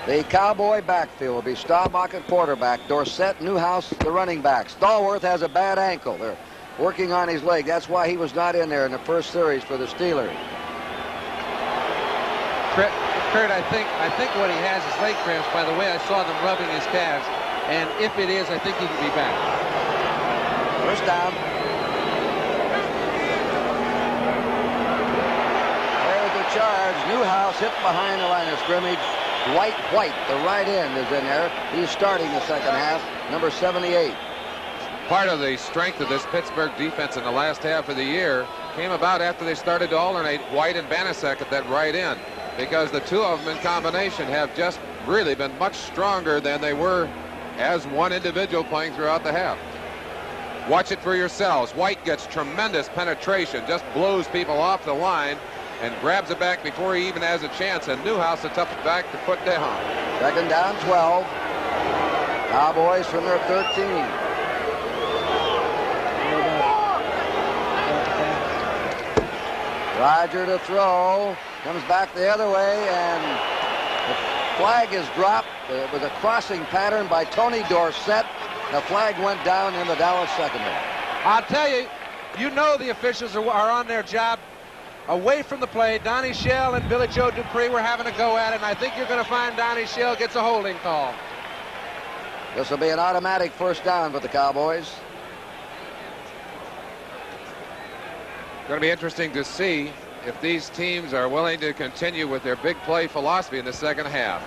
The Cowboy backfield will be Staubach at quarterback, Dorsett, Newhouse, the running back. Stallworth has a bad ankle. They're working on his leg. That's why he was not in there in the first series for the Steelers. Kurt, I think what he has is leg cramps. By the way, I saw them rubbing his calves, and if it is, I think he can be back. First down. There's the charge. Newhouse hit behind the line of scrimmage. White, the right end, is in there. He's starting the second half, number 78. Part of the strength of this Pittsburgh defense in the last half of the year came about after they started to alternate White and Banasek at that right end, because the two of them in combination have just really been much stronger than they were as one individual playing throughout the half. Watch it for yourselves. White gets tremendous penetration, just blows people off the line and grabs it back before he even has a chance, and Newhouse a tough back to put down. Second down, 12. Cowboys from their 13. Roger to throw. Comes back the other way, and the flag is dropped. It was a crossing pattern by Tony Dorsett. The flag went down in the Dallas secondary. I'll tell you, you know the officials are on their job. Away from the play, Donnie Shell and Billy Joe Dupree were having a go at it, and I think you're going to find Donnie Shell gets a holding call. This will be an automatic first down for the Cowboys. Going to be interesting to see if these teams are willing to continue with their big play philosophy in the second half.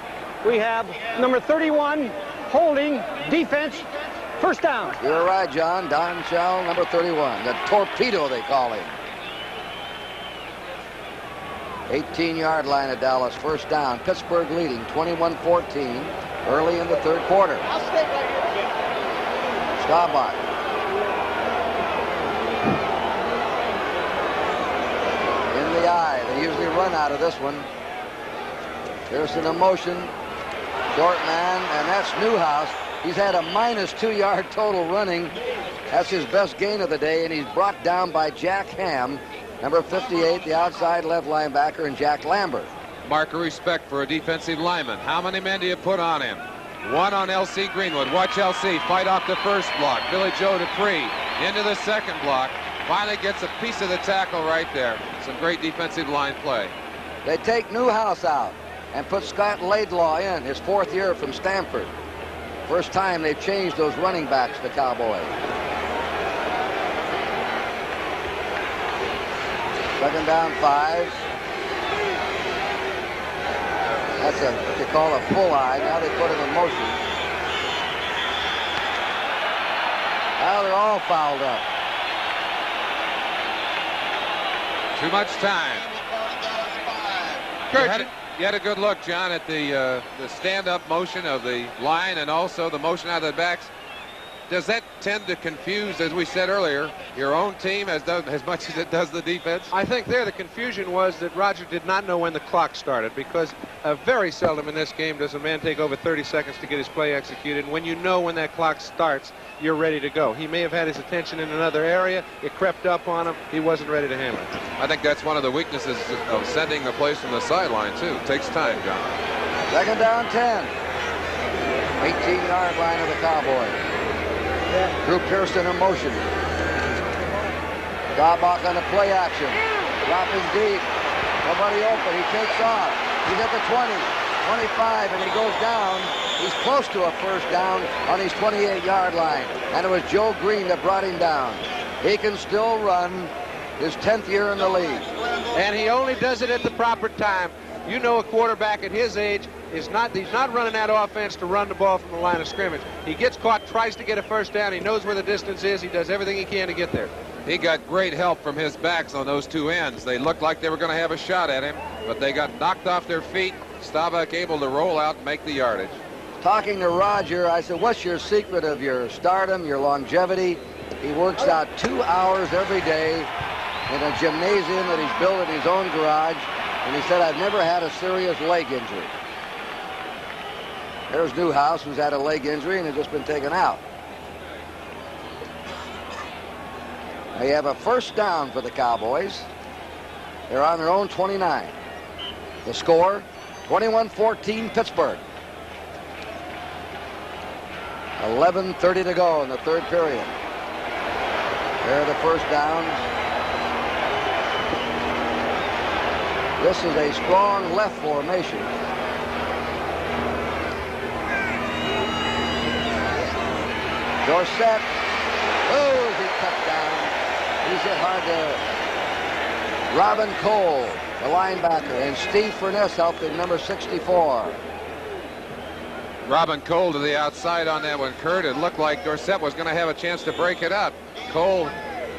We have number 31, holding, defense, first down. You're right, John. Don Shell, number 31. The torpedo, they call him. 18-yard line of Dallas, first down. Pittsburgh leading 21-14 early in the third quarter. I'll stay right here, Jim. Staubach. In the eye. They usually run out of this one. Pearson in motion. Short man, and that's Newhouse. He's had a -2-yard total running. That's his best gain of the day, and he's brought down by Jack Ham, number 58, the outside left linebacker, and Jack Lambert. Mark of respect for a defensive lineman. How many men do you put on him? One on L.C. Greenwood. Watch L.C. fight off the first block. Billy Joe Dupree into the second block. Finally gets a piece of the tackle right there. Some great defensive line play. They take Newhouse out and put Scott Laidlaw in, his 4th year from Stanford. First time they've changed those running backs, the Cowboys. Second down, 5. That's what you call a full eye. Now they put him in motion. Now they're all fouled up. Too much time. You had a good look, John, at the stand-up motion of the line and also the motion out of the backs. Does that tend to confuse, as we said earlier, your own team as much as it does the defense? I think there the confusion was that Roger did not know when the clock started, because very seldom in this game does a man take over 30 seconds to get his play executed. And when you know when that clock starts, you're ready to go. He may have had his attention in another area. It crept up on him. He wasn't ready to handle it. I think that's one of the weaknesses of sending the plays from the sideline, too. It takes time, John. Second down, 10. 18-yard line of the Cowboys. Drew Pearson in motion. Staubach on the play action. Dropping deep. Nobody open. He takes off. He's at the 20, 25, and he goes down. He's close to a first down on his 28-yard line. And it was Joe Green that brought him down. He can still run his 10th year in the league. And he only does it at the proper time. You know, a quarterback at his age he's not running that offense to run the ball from the line of scrimmage. He gets caught, tries to get a first down. He knows where the distance is. He does everything he can to get there. He got great help from his backs on those two ends. They looked like they were going to have a shot at him, but they got knocked off their feet. Staubach able to roll out and make the yardage. Talking to Roger, I said, what's your secret of your stardom, your longevity? He works out 2 hours every day in a gymnasium that he's built in his own garage. And he said, I've never had a serious leg injury. There's Newhouse, who's had a leg injury and has just been taken out. They have a first down for the Cowboys. They're on their own 29. The score, 21-14 Pittsburgh. 11:30 to go in the third period. There the first down. This is a strong left formation. Dorsett. Oh, he cut down. He's hit hard to Robin Cole, the linebacker, and Steve Furness helped in number 64. Robin Cole to the outside on that one, Kurt. It looked like Dorsett was going to have a chance to break it up. Cole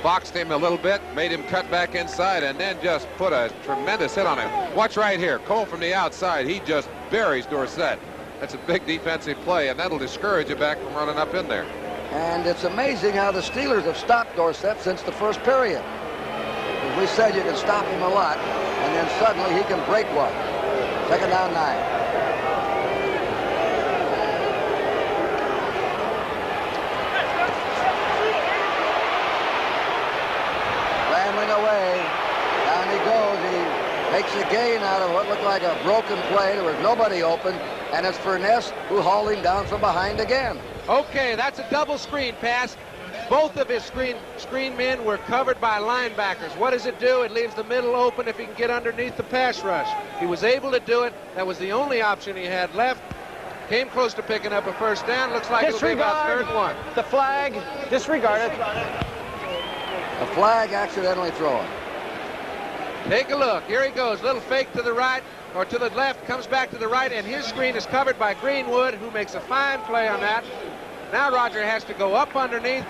boxed him a little bit, made him cut back inside, and then just put a tremendous hit on him. Watch right here. Cole from the outside. He just buries Dorsett. That's a big defensive play, and that'll discourage you back from running up in there. And it's amazing how the Steelers have stopped Dorsett since the first period. As we said, you can stop him a lot, and then suddenly he can break one. Second down, 9. Away. Down he goes. He makes a gain out of what looked like a broken play. There was nobody open, and it's Furness who hauled him down from behind again. Okay, that's a double screen pass. Both of his screen men were covered by linebackers. What does it do? It leaves the middle open if he can get underneath the pass rush. He was able to do it. That was the only option he had left. Came close to picking up a first down. Looks like it'll be about third and 1. The flag, disregarded. A flag accidentally thrown. Take a look. Here he goes. Little fake to the right or to the left. Comes back to the right, and his screen is covered by Greenwood, who makes a fine play on that. Now Roger has to go up underneath.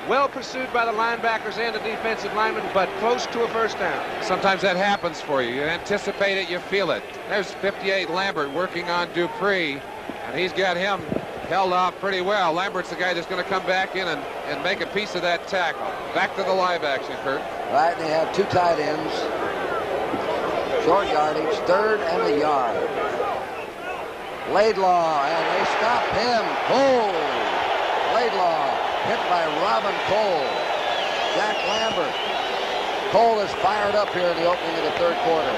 Well pursued by the linebackers and the defensive linemen, but close to a first down. Sometimes that happens for you. You anticipate it, you feel it. There's 58 Lambert working on Dupree, and he's got him held off pretty well. Lambert's the guy that's going to come back in and make a piece of that tackle. Back to the live action, Kurt. Right, and they have two tight ends. Short yardage, third and a yard. Laidlaw, and they stop him. Cole. Laidlaw hit by Robin Cole. Jack Lambert. Cole is fired up here in the opening of the third quarter.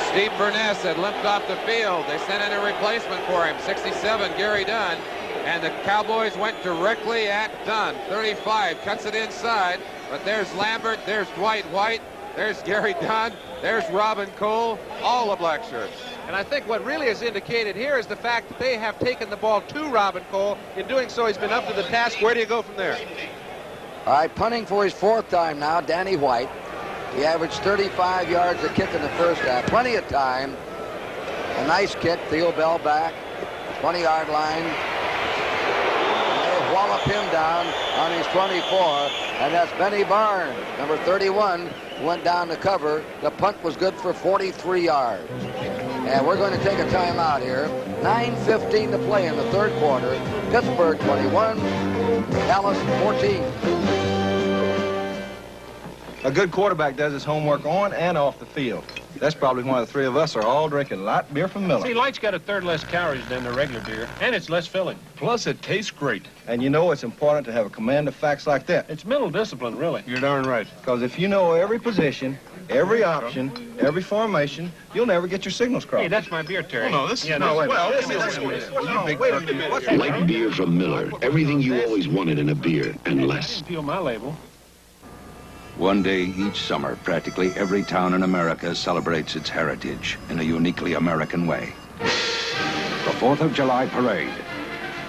Steve Furness had limped off the field. They sent in a replacement for him, 67, Gary Dunn. And the Cowboys went directly at Dunn. 35, cuts it inside. But there's Lambert, there's Dwight White, there's Gary Dunn, there's Robin Cole, all the black shirts. And I think what really is indicated here is the fact that they have taken the ball to Robin Cole. In doing so, he's been up to the task. Where do you go from there? All right, punting for his fourth time now, Danny White. He averaged 35 yards a kick in the first half. Plenty of time. A nice kick. Theo Bell back. 20-yard line. And they wallop him down on his 24. And that's Benny Barnes, number 31, went down to cover. The punt was good for 43 yards. And we're going to take a timeout here. 9:15 to play in the third quarter. Pittsburgh 21, Dallas 14. A good quarterback does his homework on and off the field. That's probably why the three of us are all drinking light beer from Miller. See, light's got a third less calories than the regular beer, and it's less filling. Plus, it tastes great. And you know it's important to have a command of facts like that. It's mental discipline, really. You're darn right. Because if you know every position, every option, every formation, you'll never get your signals crossed. Hey, that's my beer, Terry. Oh, no, this is... Yeah, no, wait, well, wait a minute. Light beer from Miller. Everything you always wanted in a beer, and I less. didn't peel my label. One day each summer, practically every town in America celebrates its heritage in a uniquely American way. The 4th of July parade,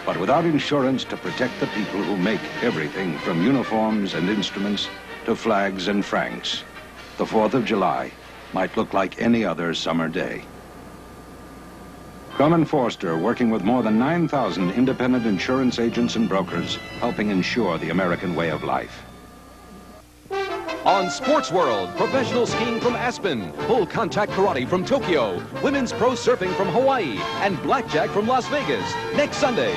but without insurance to protect the people who make everything from uniforms and instruments to flags and francs. The 4th of July might look like any other summer day. Crum & Forster, working with more than 9,000 independent insurance agents and brokers, helping insure the American way of life. On Sports World, professional skiing from Aspen, full contact karate from Tokyo, women's pro surfing from Hawaii, and blackjack from Las Vegas. Next Sunday.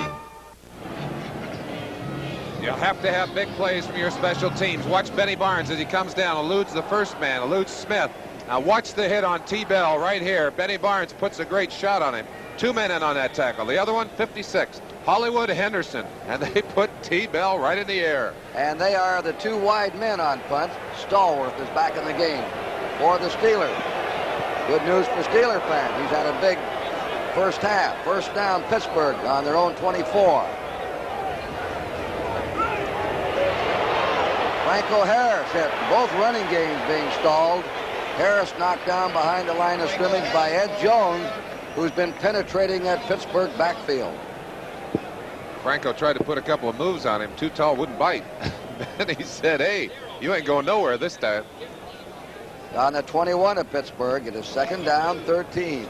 You'll have to have big plays from your special teams. Watch Benny Barnes as he comes down, eludes the first man, eludes Smith. Now watch the hit on T-Bell right here. Benny Barnes puts a great shot on him. 2 men in on that tackle. The other one, 56. Hollywood Henderson, and they put T-Bell right in the air. And they are the 2 wide men on punt. Stallworth is back in the game for the Steelers. Good news for Steeler fans. He's had a big first half. First down, Pittsburgh on their own 24. Franco Harris hit. Both running games being stalled. Harris knocked down behind the line of scrimmage by Ed Jones, who's been penetrating that Pittsburgh backfield. Franco tried to put a couple of moves on him. Too tall, wouldn't bite. And he said, hey, you ain't going nowhere this time. On the 21 of Pittsburgh, it is 2nd down, 13.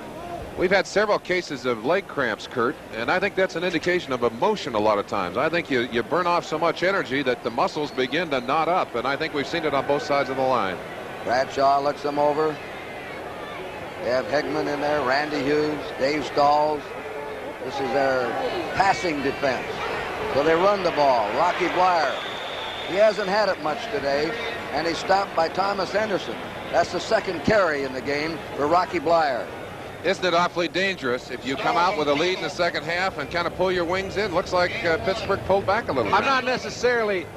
We've had several cases of leg cramps, Kurt, and I think that's an indication of emotion a lot of times. I think you burn off so much energy that the muscles begin to knot up, and I think we've seen it on both sides of the line. Bradshaw looks them over. They have Hegman in there, Randy Hughes, Dave Stalls. This is their passing defense. So they run the ball. Rocky Bleier, he hasn't had it much today, and he's stopped by Thomas Henderson. That's the 2nd carry in the game for Rocky Bleier. Isn't it awfully dangerous if you come out with a lead in the second half and kind of pull your wings in? Looks like Pittsburgh pulled back a little bit. I'm not necessarily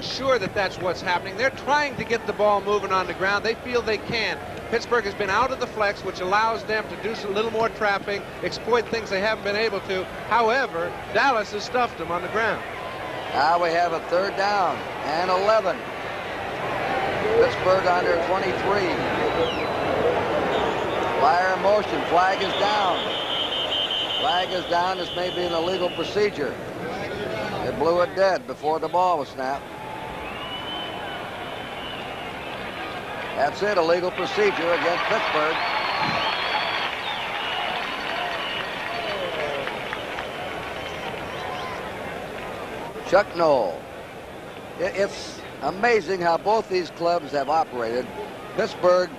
sure that that's what's happening. They're trying to get the ball moving on the ground. They feel they can. Pittsburgh has been out of the flex, which allows them to do a little more trapping, exploit things they haven't been able to. However, Dallas has stuffed them on the ground. Now we have a 3rd down and 11. Pittsburgh on their 23. Fire in motion. Flag is down. Flag is down. This may be an illegal procedure. They blew it dead before the ball was snapped. That's it, illegal procedure against Pittsburgh. Chuck Noll. It's amazing how both these clubs have operated. Pittsburgh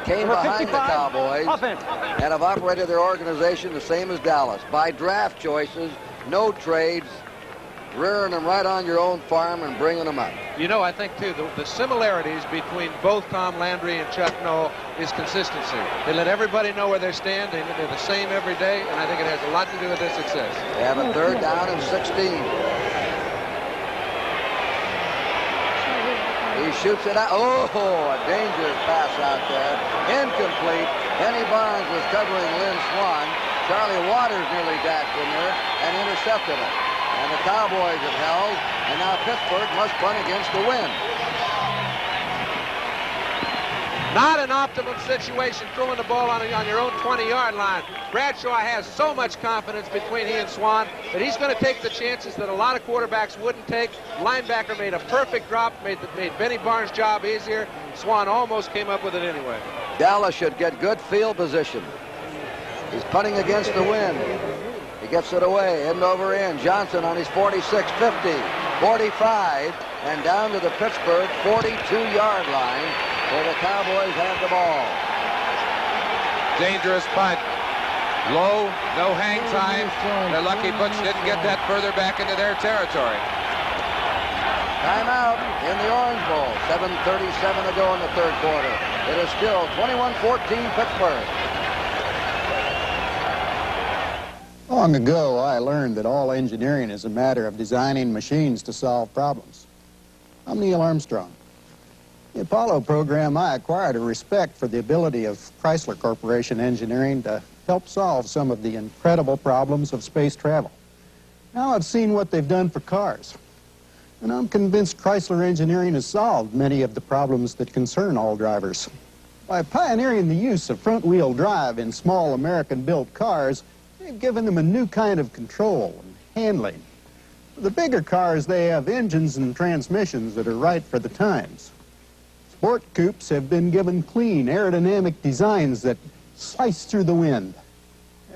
came behind the Cowboys and have operated their organization the same as Dallas. By draft choices, no trades, rearing them right on your own farm and bringing them up. You know, I think, too, the similarities between both Tom Landry and Chuck Noll is consistency. They let everybody know where they stand. They're the same every day, and I think it has a lot to do with their success. They have a 3rd down and 16. He shoots it out. Oh, a dangerous pass out there. Incomplete. Benny Barnes was covering Lynn Swan. Charlie Waters nearly dashed in there and intercepted it. And the Cowboys have held, and now Pittsburgh must punt against the wind. Not an optimum situation throwing the ball on your own 20-yard line. Bradshaw has so much confidence between he and Swan that he's going to take the chances that a lot of quarterbacks wouldn't take. Linebacker made a perfect drop, made Benny Barnes' job easier. Swan almost came up with it anyway. Dallas should get good field position. He's punting against the wind. He gets it away, end over end. Johnson on his 46, 50, 45, and down to the Pittsburgh 42-yard line where the Cowboys have the ball. Dangerous punt. Low, no hang time. They're lucky Butch didn't get that further back into their territory. Timeout in the Orange Bowl. 7:37 to go in the third quarter. It is still 21-14 Pittsburgh. Long ago, I learned that all engineering is a matter of designing machines to solve problems. I'm Neil Armstrong. The Apollo program, I acquired a respect for the ability of Chrysler Corporation engineering to help solve some of the incredible problems of space travel. Now I've seen what they've done for cars, and I'm convinced Chrysler engineering has solved many of the problems that concern all drivers. By pioneering the use of front-wheel drive in small American-built cars, they've given them a new kind of control and handling. For the bigger cars, they have engines and transmissions that are right for the times. Sport coupes have been given clean, aerodynamic designs that slice through the wind.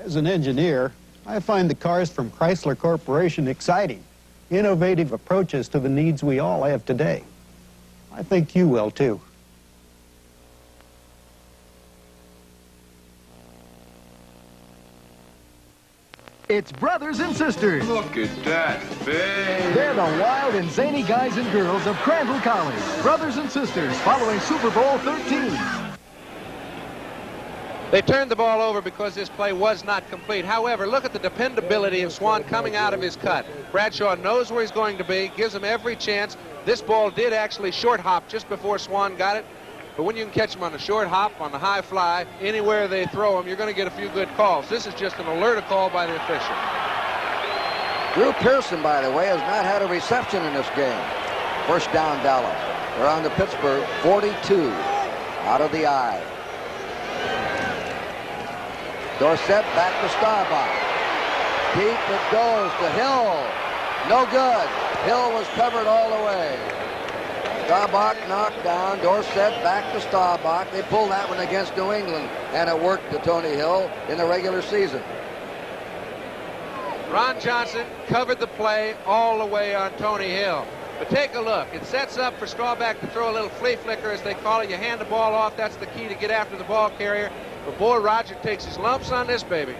As an engineer, I find the cars from Chrysler Corporation exciting, innovative approaches to the needs we all have today. I think you will, too. It's brothers and sisters. Look at that, babe. They're the wild and zany guys and girls of Crandall College. Brothers and sisters following Super Bowl 13. They turned the ball over because this play was not complete. However, look at the dependability of Swan coming out of his cut. Bradshaw knows where he's going to be, gives him every chance. This ball did actually short hop just before Swan got it. But when you can catch them on the short hop, on the high fly, anywhere they throw them, you're going to get a few good calls. This is just an alert call by the official. Drew Pearson, by the way, has not had a reception in this game. First down, Dallas. They're on to Pittsburgh, 42, out of the eye. Dorsett back to Staubach. Deep it goes to Hill. No good. Hill was covered all the way. Staubach knocked down. Dorsett back to Staubach. They pulled that one against New England, and it worked to Tony Hill in the regular season. Ron Johnson covered the play all the way on Tony Hill. But take a look. It sets up for Staubach to throw a little flea flicker, as they call it. You hand the ball off. That's the key to get after the ball carrier. But boy, Roger takes his lumps on this baby.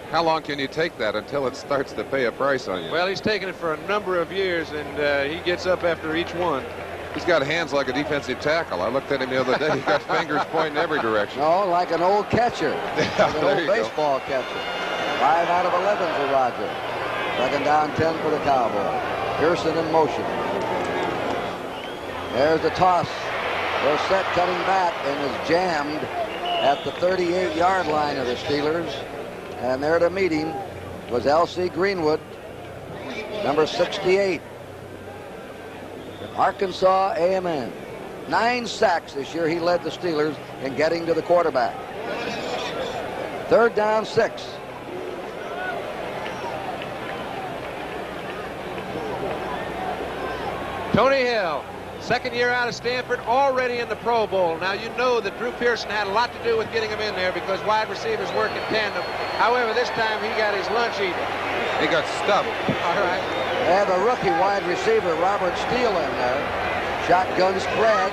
How long can you take that until it starts to pay a price on you? Well, he's taken it for a number of years, and he gets up after each one. He's got hands like a defensive tackle. I looked at him the other day. He's got fingers pointing every direction. No, like an old catcher. Like an old baseball catcher. 5 out of 11 for Roger. Second down, 10 for the Cowboys. Pearson in motion. There's the toss. Dorsett cutting back and is jammed at the 38-yard line of the Steelers. And there to meet him was L.C. Greenwood, number 68. Arkansas A&M. 9 sacks this year. He led the Steelers in getting to the quarterback. Third down, 6. Tony Hill, second year out of Stanford, already in the Pro Bowl. Now, you know that Drew Pearson had a lot to do with getting him in there because wide receivers work in tandem. However, this time he got his lunch eaten. He got stuffed. All right. They have a rookie wide receiver, Robert Steele, in there. Shotgun spread.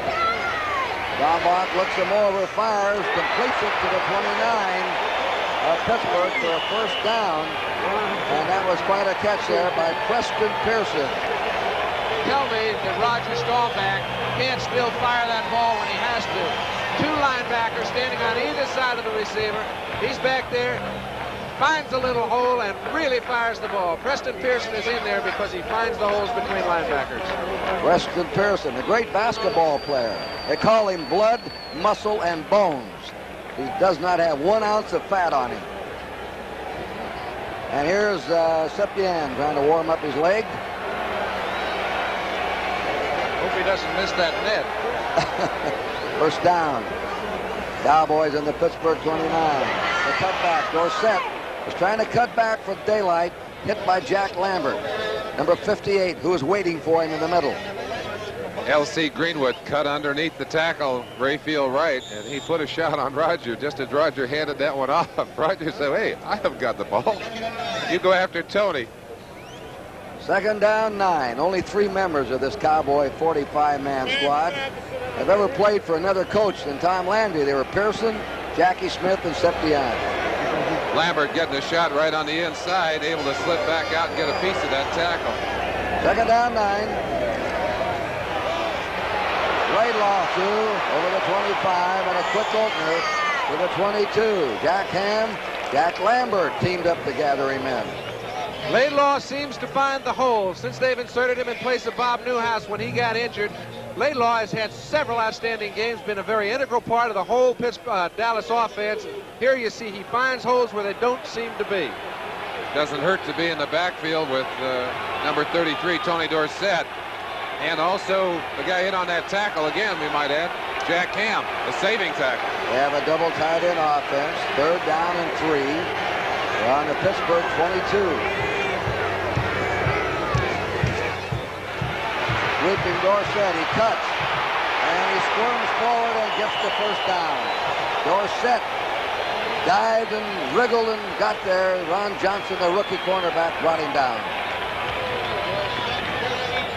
Staubach looks him over, fires, completes it to the 29 of Pittsburgh for a first down. And that was quite a catch there by Preston Pearson. Tell me that Roger Staubach can't still fire that ball when he has to. 2 linebackers standing on either side of the receiver. He's back there, finds a little hole, and really fires the ball. Preston Pearson is in there because he finds the holes between linebackers. Preston Pearson, a great basketball player. They call him blood, muscle, and bones. He does not have 1 ounce of fat on him. And here's Sepien trying to warm up his leg. Hope he doesn't miss that net. First down. Cowboys in the Pittsburgh 29. The cutback. Dorsett was trying to cut back for daylight. Hit by Jack Lambert, number 58, who was waiting for him in the middle. L.C. Greenwood cut underneath the tackle, Rayfield right, and he put a shot on Roger just as Roger handed that one off. Roger said, hey, I have got the ball. You go after Tony. Second down, 9. Only 3 members of this Cowboy 45-man squad have ever played for another coach than Tom Landry. They were Pearson, Jackie Smith, and Sepien. Lambert getting a shot right on the inside, able to slip back out and get a piece of that tackle. Second down 9. Laidlaw through over the 25 and a quick opener to the 22. Jack Ham, Jack Lambert teamed up to gather him in. Laidlaw seems to find the hole since they've inserted him in place of Bob Newhouse when he got injured. Laidlaw has had several outstanding games, been a very integral part of the whole Dallas offense. Here you see he finds holes where they don't seem to be. Doesn't hurt to be in the backfield with number 33, Tony Dorsett. And also the guy hit on that tackle again, we might add, Jack Ham, the saving tackle. They have a double tight end offense. Third down and 3. They're on the Pittsburgh 22. Sweeping Dorsett, he cuts, and he squirms forward and gets the first down. Dorsett dived and wriggled and got there. Ron Johnson, the rookie cornerback, brought him down.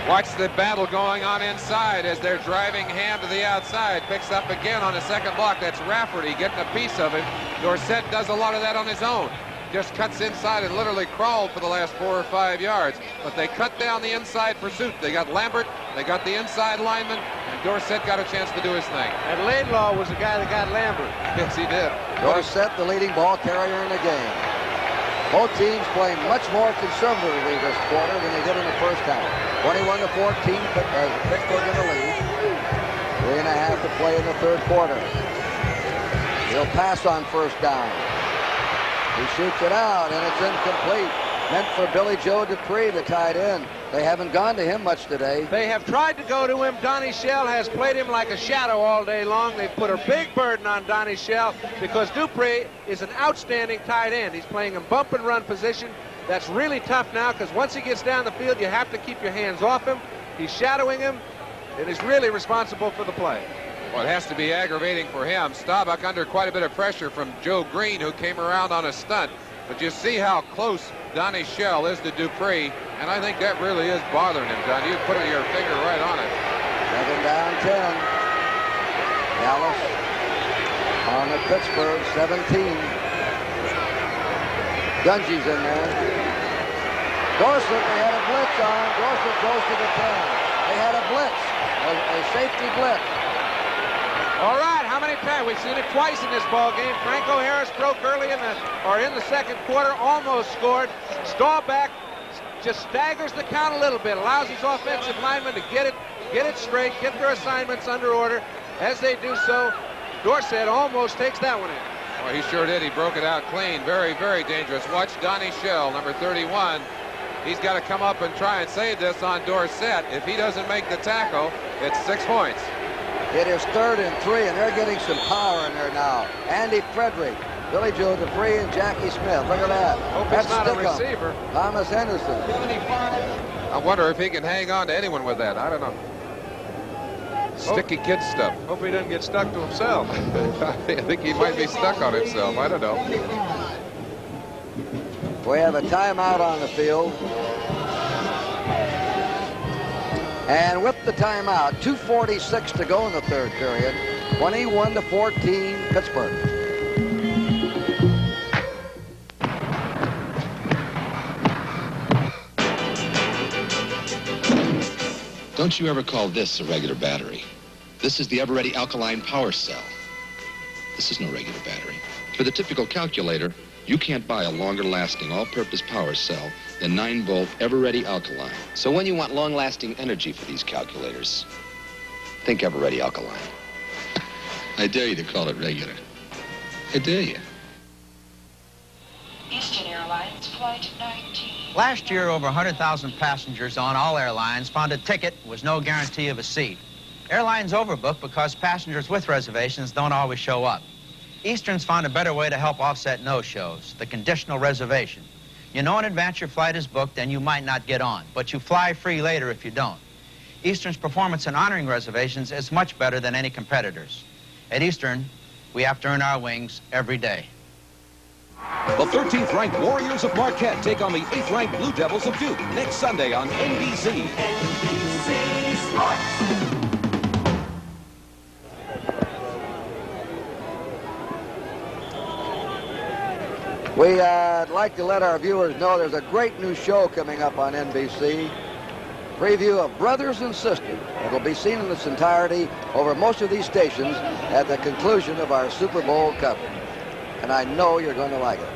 Watch the battle going on inside as they're driving Ham to the outside. Picks up again on the second block. That's Rafferty getting a piece of it. Dorsett does a lot of that on his own. Just cuts inside and literally crawled for the last 4 or 5 yards. But they cut down the inside pursuit. They got Lambert, they got the inside lineman, and Dorsett got a chance to do his thing. And Laidlaw was the guy that got Lambert. Yes, he did. Dorsett, the leading ball carrier in the game. Both teams playing much more conservatively this quarter than they did in the first half. 21-14, Pittsburgh in the lead. 3.5 to play in the third quarter. He'll pass on first down. He shoots it out, and it's incomplete. Meant for Billy Joe Dupree, the tight end. They haven't gone to him much today. They have tried to go to him. Donnie Shell has played him like a shadow all day long. They've put a big burden on Donnie Shell because Dupree is an outstanding tight end. He's playing in bump and run position. That's really tough now because once he gets down the field, you have to keep your hands off him. He's shadowing him, and he's really responsible for the play. Well, it has to be aggravating for him. Staubach under quite a bit of pressure from Joe Green, who came around on a stunt. But you see how close Donnie Shell is to Dupree, and I think that really is bothering him, John. You put your finger right on it. Second down 10. Dallas on the Pittsburgh 17. Dungy's in there. Dorsett, they had a blitz on. Dorsett goes to the 10. They had a blitz, a safety blitz. All right, how many times? We've seen it twice in this ball game. Franco Harris broke early in the second quarter, almost scored. Staubach just staggers the count a little bit, allows his offensive linemen to get it straight, get their assignments under order. As they do so, Dorsett almost takes that one in. Well, he sure did. He broke it out clean. Very, very dangerous. Watch Donnie Shell, number 31. He's got to come up and try and save this on Dorsett. If he doesn't make the tackle, it's 6 points. It is 3rd and 3, and they're getting some power in there now. Andy Frederick, Billy Joe Dupree, and Jackie Smith. Look at that. Hope That's it's not a receiver. Thomas Henderson. I wonder if he can hang on to anyone with that. I don't know. Sticky kid stuff. Hope he doesn't get stuck to himself. I think he might be stuck on himself. I don't know. We have a timeout on the field. And with the timeout, 2:46 to go in the third period. 21-14, Pittsburgh. Don't you ever call this a regular battery? This is the Ever-Ready Alkaline Power Cell. This is no regular battery. For the typical calculator, you can't buy a longer-lasting all-purpose power cell than 9-volt Ever-Ready Alkaline. So when you want long-lasting energy for these calculators, think Ever-Ready Alkaline. I dare you to call it regular. I dare you. Eastern Airlines Flight 19. Last year, over 100,000 passengers on all airlines found a ticket was no guarantee of a seat. Airlines overbook because passengers with reservations don't always show up. Eastern's found a better way to help offset no-shows, the conditional reservation. You know in advance your flight is booked and you might not get on, but you fly free later if you don't. Eastern's performance in honoring reservations is much better than any competitors. At Eastern, we have to earn our wings every day. The 13th-ranked Warriors of Marquette take on the 8th-ranked Blue Devils of Duke next Sunday on NBC. NBC Sports. We'd like to let our viewers know there's a great new show coming up on NBC. preview of Brothers and Sisters. It'll be seen in its entirety over most of these stations at the conclusion of our Super Bowl coverage. And I know you're going to like it.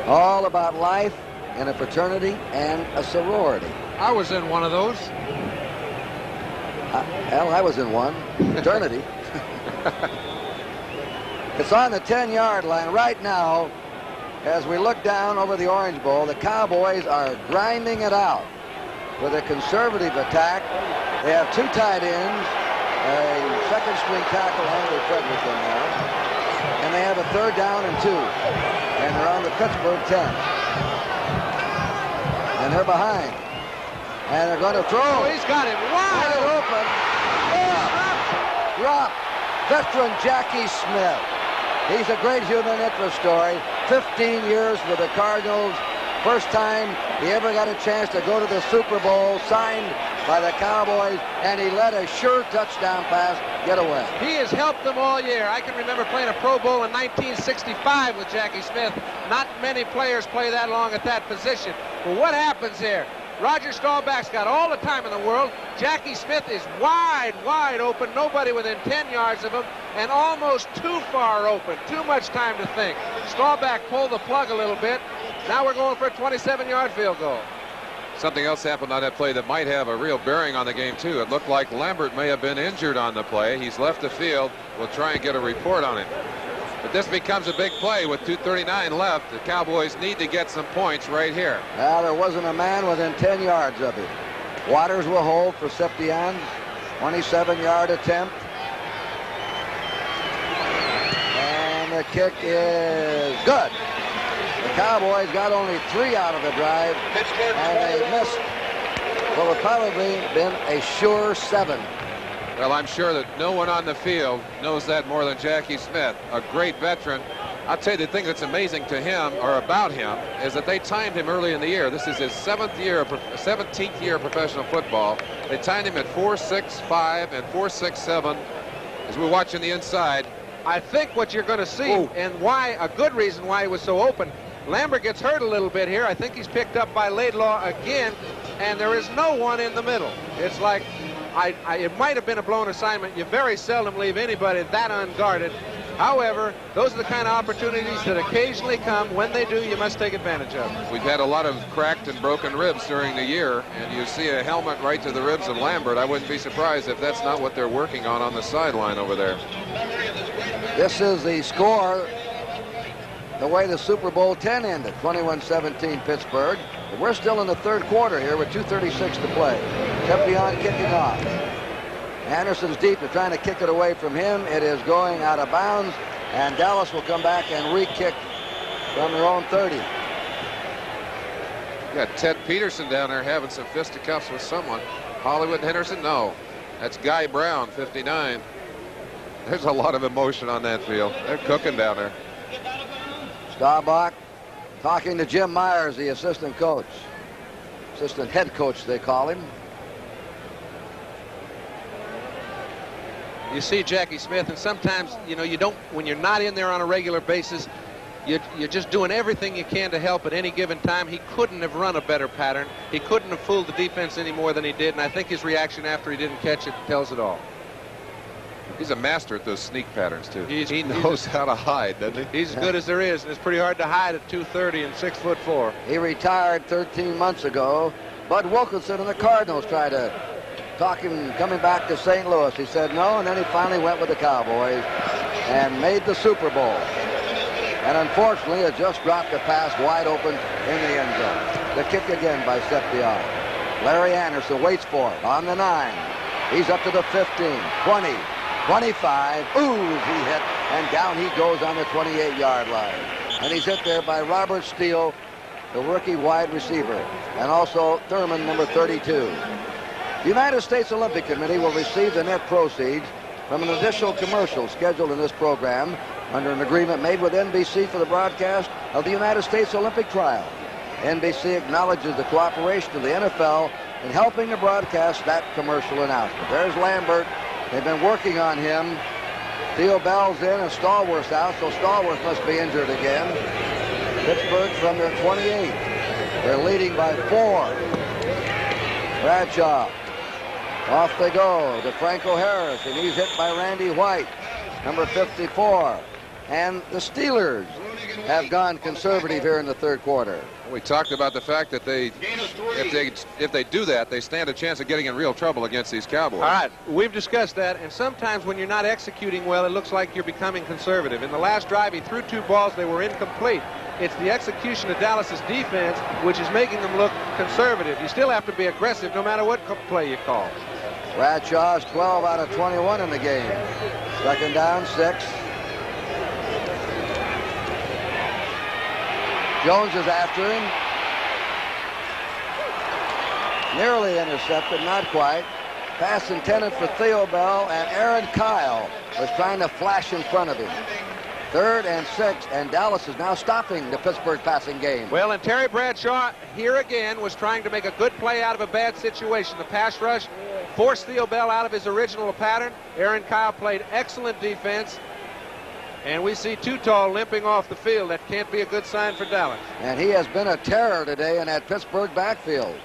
All about life in a fraternity and a sorority. I was in one of those. Hell, I was in one. Fraternity. It's on the 10-yard line right now. As we look down over the Orange Bowl, the Cowboys are grinding it out with a conservative attack. They have two tight ends, a second-string tackle, Henry Frederick in there, and they have a 3rd down and 2, and they're on the Pittsburgh 10. And they're behind, and they're going to throw. Oh, he's got him wide open. Drop. Veteran Jackie Smith. He's a great human interest story. 15 years with the Cardinals. First time he ever got a chance to go to the Super Bowl, signed by the Cowboys, and he let a sure touchdown pass get away. He has helped them all year. I can remember playing a Pro Bowl in 1965 with Jackie Smith. Not many players play that long at that position. But what happens here? Roger Staubach's got all the time in the world. Jackie Smith is wide, wide open. Nobody within 10 yards of him, and almost too far open. Too much time to think. Staubach pulled the plug a little bit. Now we're going for a 27-yard field goal. Something else happened on that play that might have a real bearing on the game, too. It looked like Lambert may have been injured on the play. He's left the field. We'll try and get a report on him. But this becomes a big play with 2:39 left. The Cowboys need to get some points right here. Well, there wasn't a man within 10 yards of him. Waters will hold for Septien's 27-yard attempt. And the kick is good. The Cowboys got only 3 out of the drive, and they missed what would probably been a sure 7. Well, I'm sure that no one on the field knows that more than Jackie Smith, a great veteran. I'll tell you the thing that's amazing to him, or about him, is that they timed him early in the year. This is his 17th year of professional football. They timed him at 4.65 and 4.67. As we're watching the inside, I think what you're going to see, and why, a good reason why he was so open, Lambert gets hurt a little bit here. I think he's picked up by Laidlaw again, and there is no one in the middle. It's like, it might have been a blown assignment. You very seldom leave anybody that unguarded. However, those are the kind of opportunities that occasionally come. When they do, you must take advantage of them. We've had a lot of cracked and broken ribs during the year, and you see a helmet right to the ribs of Lambert. I wouldn't be surprised if that's not what they're working on the sideline over there. This is the score, the way the Super Bowl 10 ended, 21-17 Pittsburgh. But we're still in the 3rd quarter here with 2:36 to play. Septian kicking off. Anderson's deep. They're trying to kick it away from him. It is going out of bounds, and Dallas will come back and re-kick from their own 30. You got Ted Peterson down there having some fisticuffs with someone. Hollywood Henderson? No. That's Guy Brown, 59. There's a lot of emotion on that field. They're cooking down there. Staubach talking to Jim Myers, the assistant coach. Assistant head coach, they call him. You see Jackie Smith, and sometimes, you know, you don't, when you're not in there on a regular basis, you're just doing everything you can to help at any given time. He couldn't have run a better pattern. He couldn't have fooled the defense any more than he did, and I think his reaction after he didn't catch it tells it all. He's a master at those sneak patterns, too. He knows how to hide, doesn't he? He's as good as there is, and it's pretty hard to hide at 230 and 6'4". He retired 13 months ago. Bud Wilkinson and the Cardinals tried to talk him coming back to St. Louis. He said no, and then he finally went with the Cowboys and made the Super Bowl. And unfortunately, it just dropped a pass wide open in the end zone. The kick again by Septian. Larry Anderson waits for it on the 9. He's up to the 15, 20. 25, he hit, and down he goes on the 28-yard line. And he's hit there by Robert Steele, the rookie wide receiver, and also Thurman, number 32. The United States Olympic Committee will receive the net proceeds from an additional commercial scheduled in this program under an agreement made with NBC for the broadcast of the United States Olympic trial. NBC acknowledges the cooperation of the NFL in helping to broadcast that commercial announcement. There's Lambert. They've been working on him. Theo Bell's in and Stallworth's out, so Stallworth must be injured again. Pittsburgh from their 28. They're leading by 4. Bradshaw. Off they go to Franco Harris, and he's hit by Randy White, number 54. And the Steelers have gone conservative here in the third quarter. We talked about the fact that if they do that, they stand a chance of getting in real trouble against these Cowboys. All right, we've discussed that, and sometimes when you're not executing well, it looks like you're becoming conservative. In the last drive, he threw 2 balls. They were incomplete. It's the execution of Dallas's defense which is making them look conservative. You still have to be aggressive no matter what play you call. Bradshaw's 12 out of 21 in the game. Second down, 6. Jones is after him. Nearly intercepted, not quite. Pass intended for Theo Bell, and Aaron Kyle was trying to flash in front of him. 3rd and 6, and Dallas is now stopping the Pittsburgh passing game. Well, and Terry Bradshaw here again was trying to make a good play out of a bad situation. The pass rush forced Theo Bell out of his original pattern. Aaron Kyle played excellent defense. And we see Too Tall limping off the field. That can't be a good sign for Dallas. And he has been a terror today in that Pittsburgh backfield.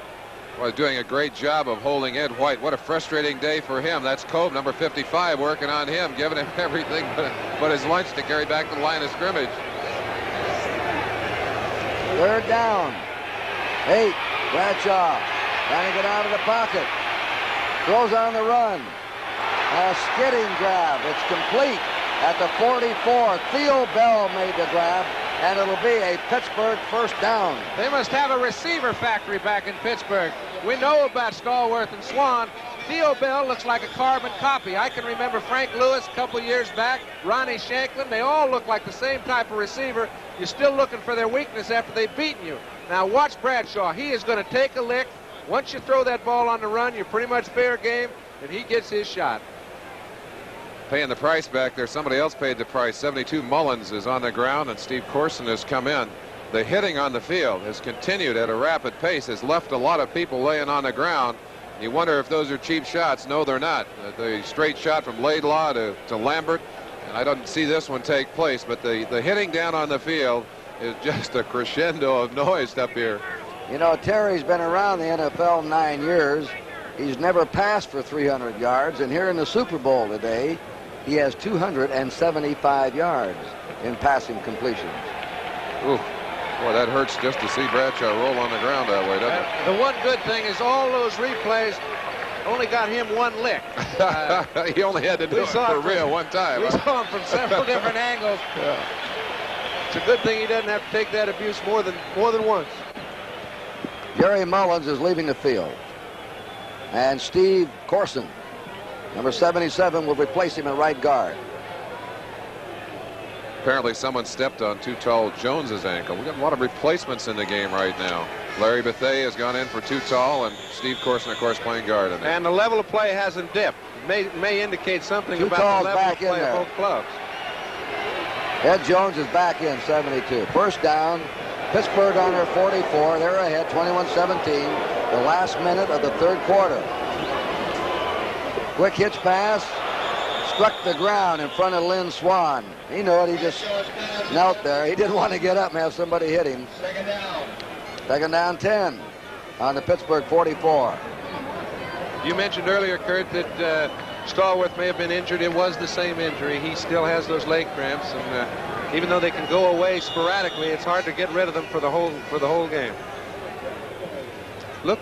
Well, doing a great job of holding Ed White. What a frustrating day for him. That's Cove, number 55, working on him, giving him everything but his lunch to carry back to the line of scrimmage. 3rd down. 8. Bradshaw trying to get out of the pocket. Throws on the run. A skidding grab. It's complete. At the 44, Theo Bell made the grab, and it'll be a Pittsburgh first down. They must have a receiver factory back in Pittsburgh. We know about Stallworth and Swan. Theo Bell looks like a carbon copy. I can remember Frank Lewis a couple years back, Ronnie Shanklin. They all look like the same type of receiver. You're still looking for their weakness after they've beaten you. Now watch Bradshaw. He is going to take a lick. Once you throw that ball on the run, you're pretty much fair game, and he gets his shot. Paying the price back there. Somebody else paid the price. 72 Mullins is on the ground, and Steve Corson has come in. The hitting on the field has continued at a rapid pace, has left a lot of people laying on the ground. You wonder if those are cheap shots. No, they're not. The straight shot from Laidlaw to Lambert, and I don't see this one take place, but the hitting down on the field is just a crescendo of noise up here. You know, Terry's been around the NFL 9 years. He's never passed for 300 yards, and here in the Super Bowl today, he has 275 yards in passing completions. Ooh, boy, that hurts just to see Bradshaw roll on the ground that way, doesn't it? The one good thing is all those replays only got him one lick. He only had to do it for real one time. We saw him from several different angles. Yeah. It's a good thing he doesn't have to take that abuse more than once. Jerry Mullins is leaving the field. And Steve Corson, number 77, will replace him at right guard. Apparently someone stepped on Too Tall Jones's ankle. We've got a lot of replacements in the game right now. Larry Bethea has gone in for Too Tall, and Steve Corson, of course, playing guard in there. And the level of play hasn't dipped. May indicate something Too about Tall's the level back of play in of there. both clubs. Ed Jones is back in, 72. First down, Pittsburgh on their 44. They're ahead, 21-17, the last minute of the third quarter. Quick hitch pass, struck the ground in front of Lynn Swan. He knew it, he just knelt there. He didn't want to get up and have somebody hit him. Second down, 10 on the Pittsburgh 44. You mentioned earlier, Kurt, that Stallworth may have been injured. It was the same injury. He still has those leg cramps, and even though they can go away sporadically, it's hard to get rid of them for the whole game. Look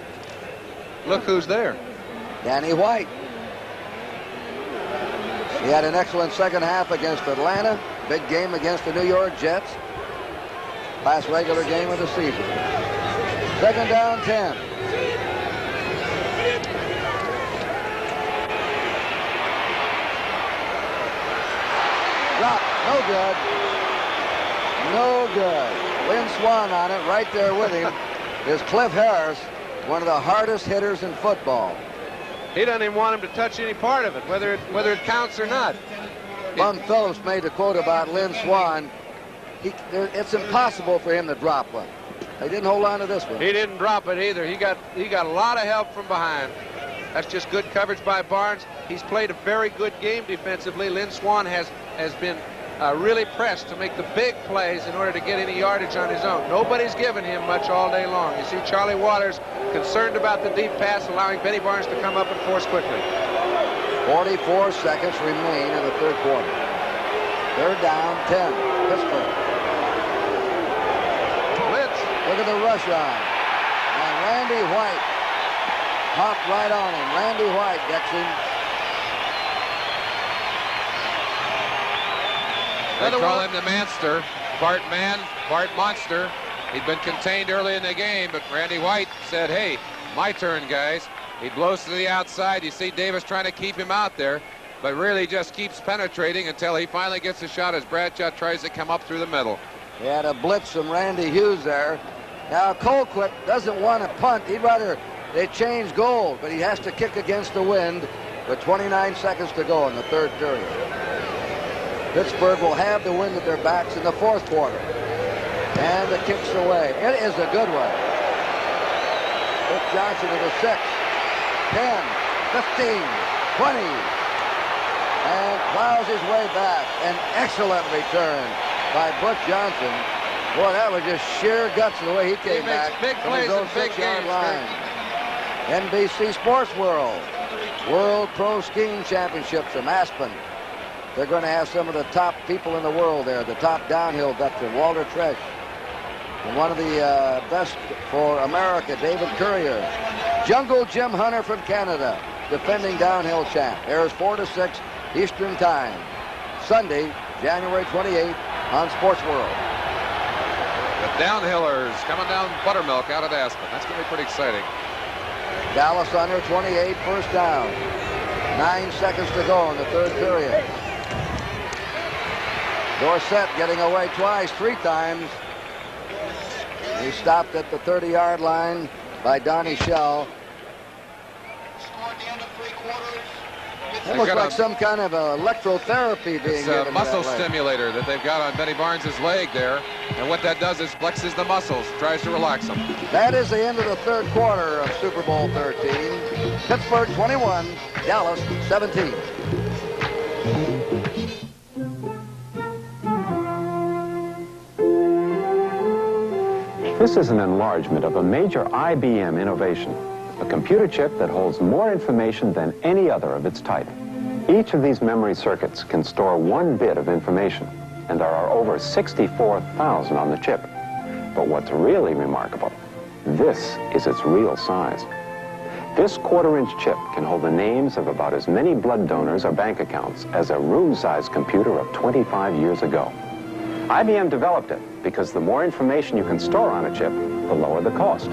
who's there. Danny White. He had an excellent second half against Atlanta. Big game against the New York Jets. Last regular game of the season. Second down, 10. Drop. No good. No good. Lynn Swan on it, right there with him, is Cliff Harris, one of the hardest hitters in football. He doesn't even want him to touch any part of it, whether it counts or not. Bum Phillips made the quote about Lynn Swan. It's impossible for him to drop one. They didn't hold on to this one. He didn't drop it either. He got a lot of help from behind. That's just good coverage by Barnes. He's played a very good game defensively. Lynn Swan has been really pressed to make the big plays in order to get any yardage on his own. Nobody's given him much all day long. You see Charlie Waters concerned about the deep pass, allowing Benny Barnes to come up and force quickly. 44 seconds remain in the third quarter. Third down, 10, Pittsburgh. Blitz. Look at the rush on. And Randy White hopped right on him. Randy White gets him. They call him the Manster. Part man, part monster. He'd been contained early in the game, but Randy White said, hey, my turn, guys. He blows to the outside. You see Davis trying to keep him out there, but really just keeps penetrating until he finally gets a shot as Bradshaw tries to come up through the middle. He had a blitz from Randy Hughes there. Now Colquitt doesn't want to punt. He'd rather they change goal, but he has to kick against the wind with 29 seconds to go in the third period. Pittsburgh will have the wind at their backs in the fourth quarter. And the kick's away. It is a good one. Rick Johnson to the 6, 10, 15, 20. And plows his way back. An excellent return by Butch Johnson. Boy, that was just sheer guts the way he came back big from plays his own in big 6-yard games, line. NBC Sports World. World Pro Skiing Championships from Aspen. They're going to have some of the top people in the world there. The top downhill veteran, Walter Tresh. And one of the best for America, David Courier. Jungle Jim Hunter from Canada, defending downhill champ. Airs 4 to 6 Eastern Time. Sunday, January 28th on Sports World. The downhillers coming down Buttermilk out at Aspen. That's going to be pretty exciting. Dallas under 28, first down. 9 seconds to go in the third period. Dorsett getting away twice, 3 times. He stopped at the 30-yard line by Donnie Shell. That looks like some kind of electrotherapy being given. It's a muscle stimulator that they've got on Benny Barnes' leg there. And what that does is flexes the muscles, tries to relax them. That is the end of the third quarter of Super Bowl 13. Pittsburgh 21, Dallas 17. This is an enlargement of a major IBM innovation, a computer chip that holds more information than any other of its type. Each of these memory circuits can store 1 bit of information, and there are over 64,000 on the chip. But what's really remarkable, this is its real size. This 1/4-inch chip can hold the names of about as many blood donors or bank accounts as a room-sized computer of 25 years ago. IBM developed it because the more information you can store on a chip, the lower the cost.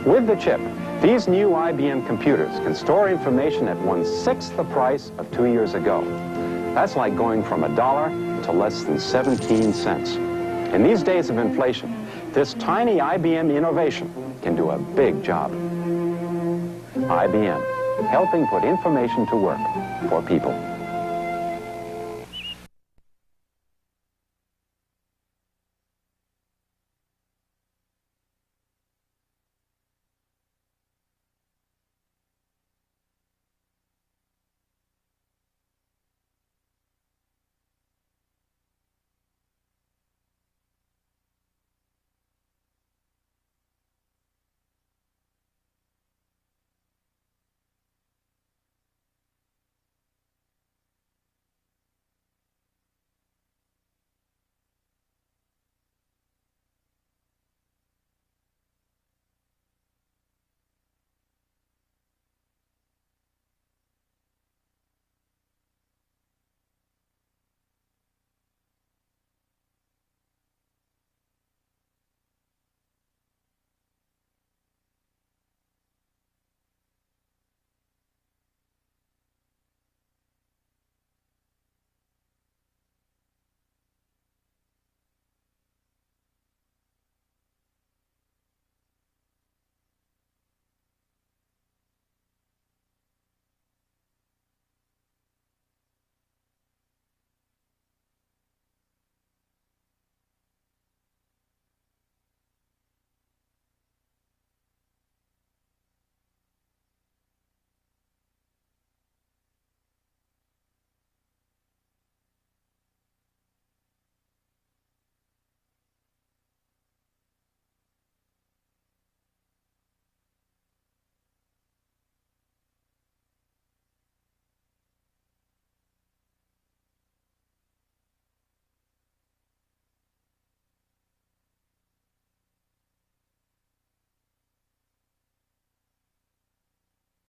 With the chip, these new IBM computers can store information at 1/6 the price of 2 years ago. That's like going from $1 to less than 17 cents. In these days of inflation, this tiny IBM innovation can do a big job. IBM, helping put information to work for people.